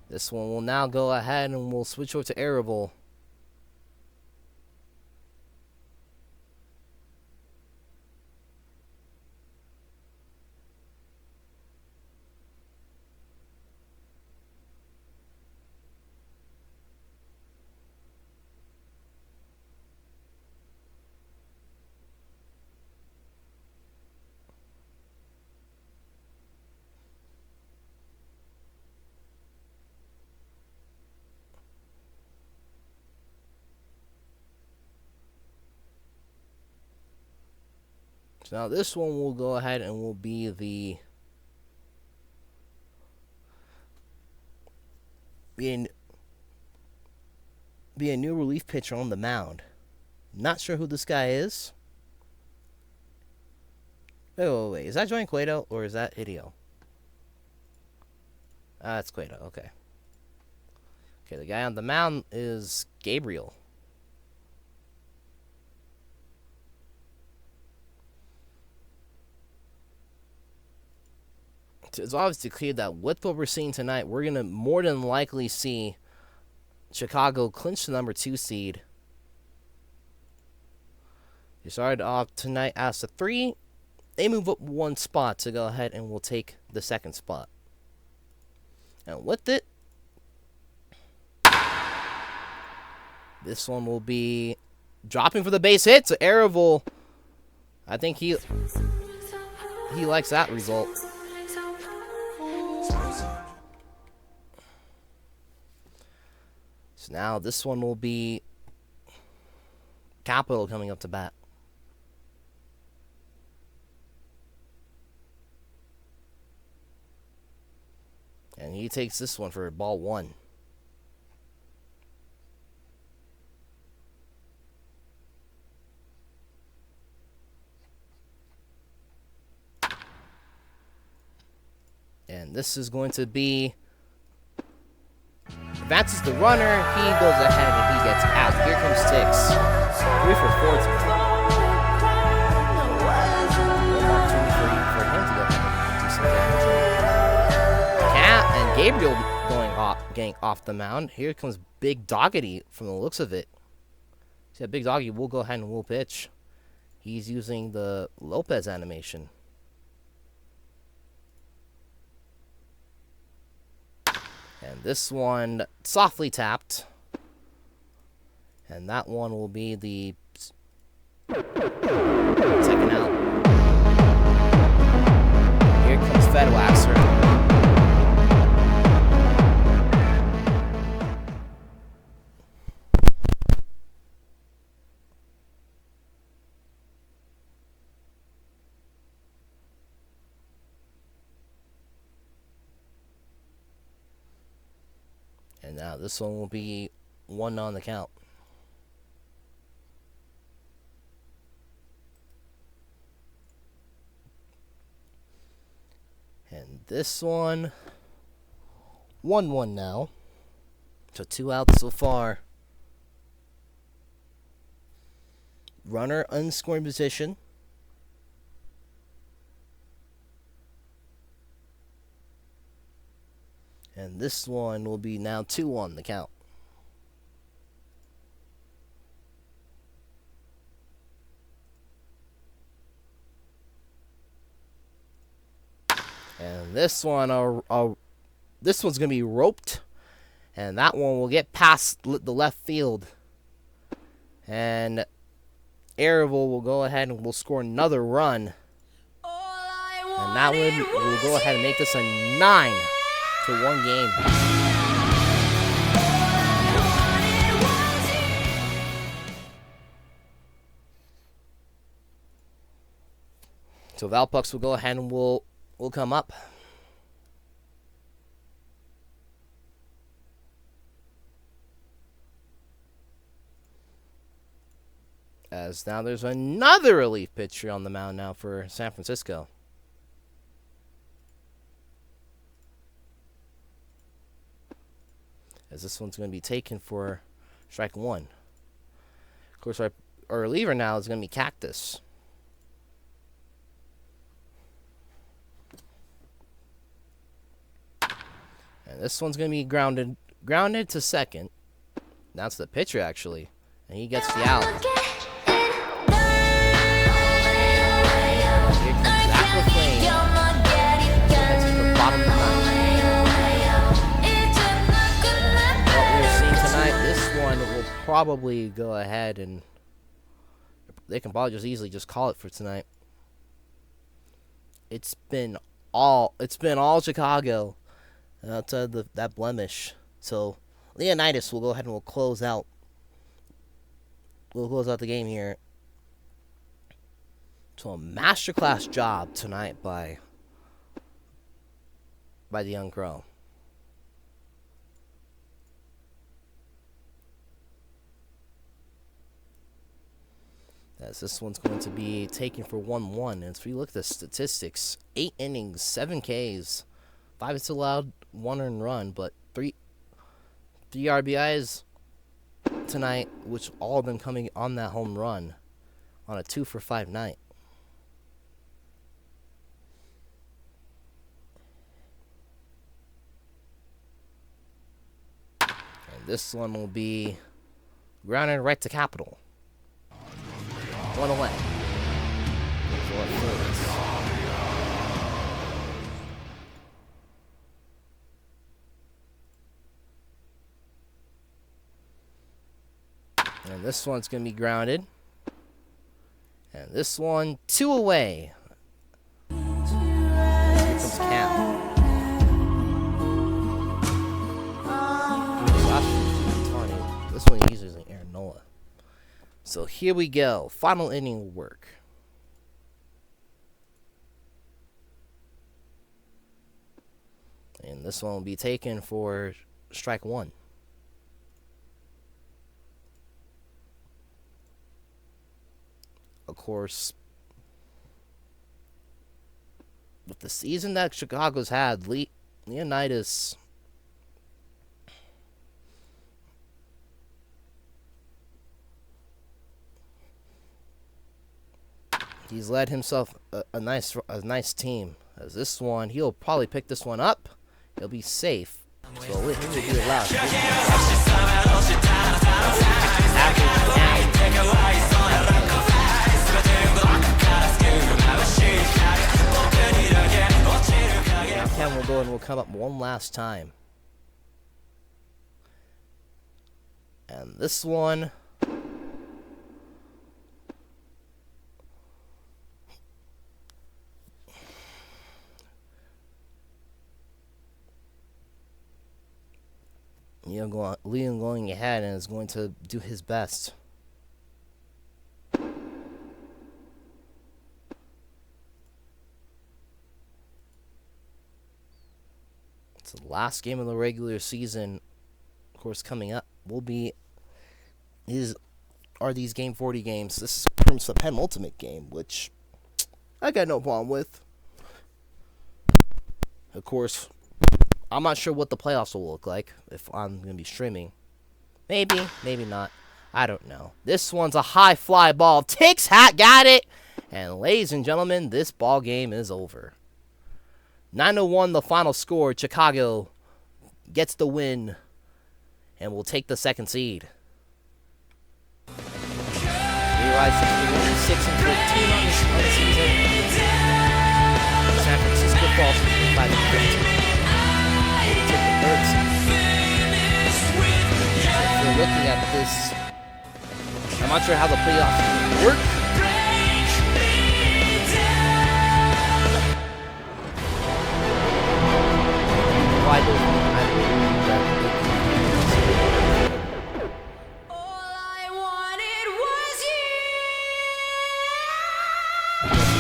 This one will now go ahead and we'll switch over to arable. So now this one will go ahead and will be a new relief pitcher on the mound. Not sure who this guy is. Wait. Is that Joey Cueto or is that Hideo? It's Cueto. Okay. Okay, the guy on the mound is Gabriel. It's obviously clear that with what we're seeing tonight, we're going to more than likely see Chicago clinch the number 2 seed. They started off tonight as a 3. They move up 1 spot to go ahead and will take the 2nd spot. And with it, this one will be dropping for the base hit. So Arevil, I think he likes that result. So now this one will be Capital coming up to bat. And he takes this one for ball 1. And this is going to be... Advances the runner. He goes ahead and he gets out. Here comes Tix. 3 for 4 tonight. For him to go ahead and do some damage. Cat and Gabriel getting off the mound. Here comes Big Doggety from the looks of it. See, Big Doggy will go ahead and will pitch. He's using the Lopez animation. And this one softly tapped. And that one will be the 2nd out. Here comes Fedwaxer. And now this one will be 1 on the count. And this one, 1-1 now. So 2 outs so far. Runner unscoring position. And this one will be now 2 on the count. And this one, this one's going to be roped. And that one will get past the left field. And Arevil will go ahead and will score another run. And that one will go ahead and make this a 9-1 game. So Valpucks will go ahead and will come up. As now there's another relief pitcher on the mound now for San Francisco. As this one's going to be taken for strike 1. Of course, our reliever now is going to be Cactus. And this one's going to be grounded to second. That's the pitcher, actually. And he gets the out. Here comes Zach LaFlame. That's at the bottom of the ninth. What we're seeing tonight, this one will probably go ahead and they can probably just easily just call it for tonight. It's been all Chicago. Outside that blemish. So Leonidas will go ahead and will close out. We'll close out the game here. So a masterclass job tonight by the young Crow. As this one's going to be taken for 1-1. And if we look at the statistics, 8 innings, 7 Ks, 5 hits allowed, 1 earned run, but 3 RBIs tonight, which all of them coming on that home run on a 2-for-5 night. And this one will be grounded right to Capital. 1 away. So let's do this. And this one's going to be grounded. And this one, 2 away. Here comes Cam. This one uses an Aaron Nola. So here we go. Final inning work. And this one will be taken for strike 1. Of course, with the season that Chicago's had, Leonidas he's led himself a nice team. As this one, he'll probably pick this one up. He'll be safe. So he will be allowed. Now Ken will go and will come up one last time. And this one, Liam going ahead and is going to do his best. It's the last game of the regular season, of course, coming up are these Game 40 games. This is pretty much the penultimate game, which I got no problem with. Of course, I'm not sure what the playoffs will look like if I'm going to be streaming. Maybe, maybe not. I don't know. This one's a high fly ball. Takes hat, got it. And ladies and gentlemen, this ball game is over. 9-1 the final score. Chicago gets the win and will take the second seed. They rise to 6-13 on the season. San Francisco falls to 5-15. If you're looking at this, I'm not sure how the playoffs work. Why do I believe that All I wanted was you.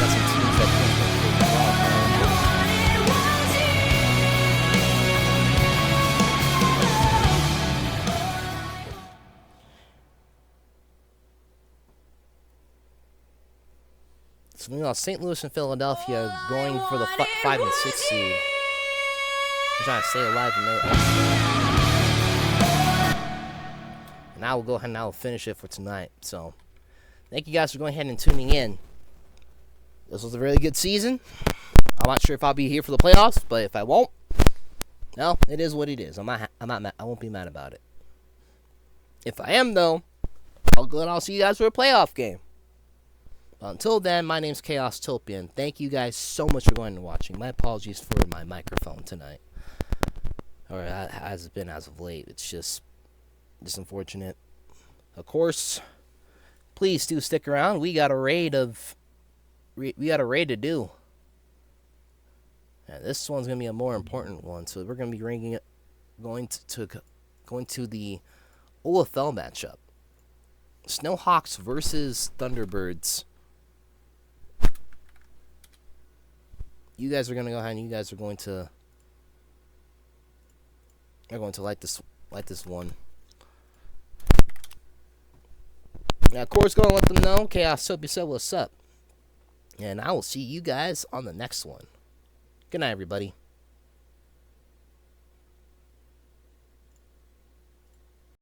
got some teams that can't play So meanwhile, St. Louis and Philadelphia going for the 5 and 6 seed. I'm trying to stay alive and and I will go ahead and I will finish it for tonight. So thank you guys for going ahead and tuning in. This was a really good season. I'm not sure if I'll be here for the playoffs, but if I won't, no, it is what it is. I won't be mad about it. If I am though, I'll see you guys for a playoff game. Until then, my name's chaostopia, and thank you guys so much for going and watching. My apologies for my microphone tonight, or has been as of late. It's just unfortunate. Of course, please do stick around. We got a raid to do, and this one's gonna be a more important one. So we're gonna be going to the OFL matchup: Snowhawks versus Thunderbirds. you guys are gonna go ahead and you guys are going to light this one. Now, of course, gonna let them know Chaostopia said what's up, and I will see you guys on the next one. Good night, everybody.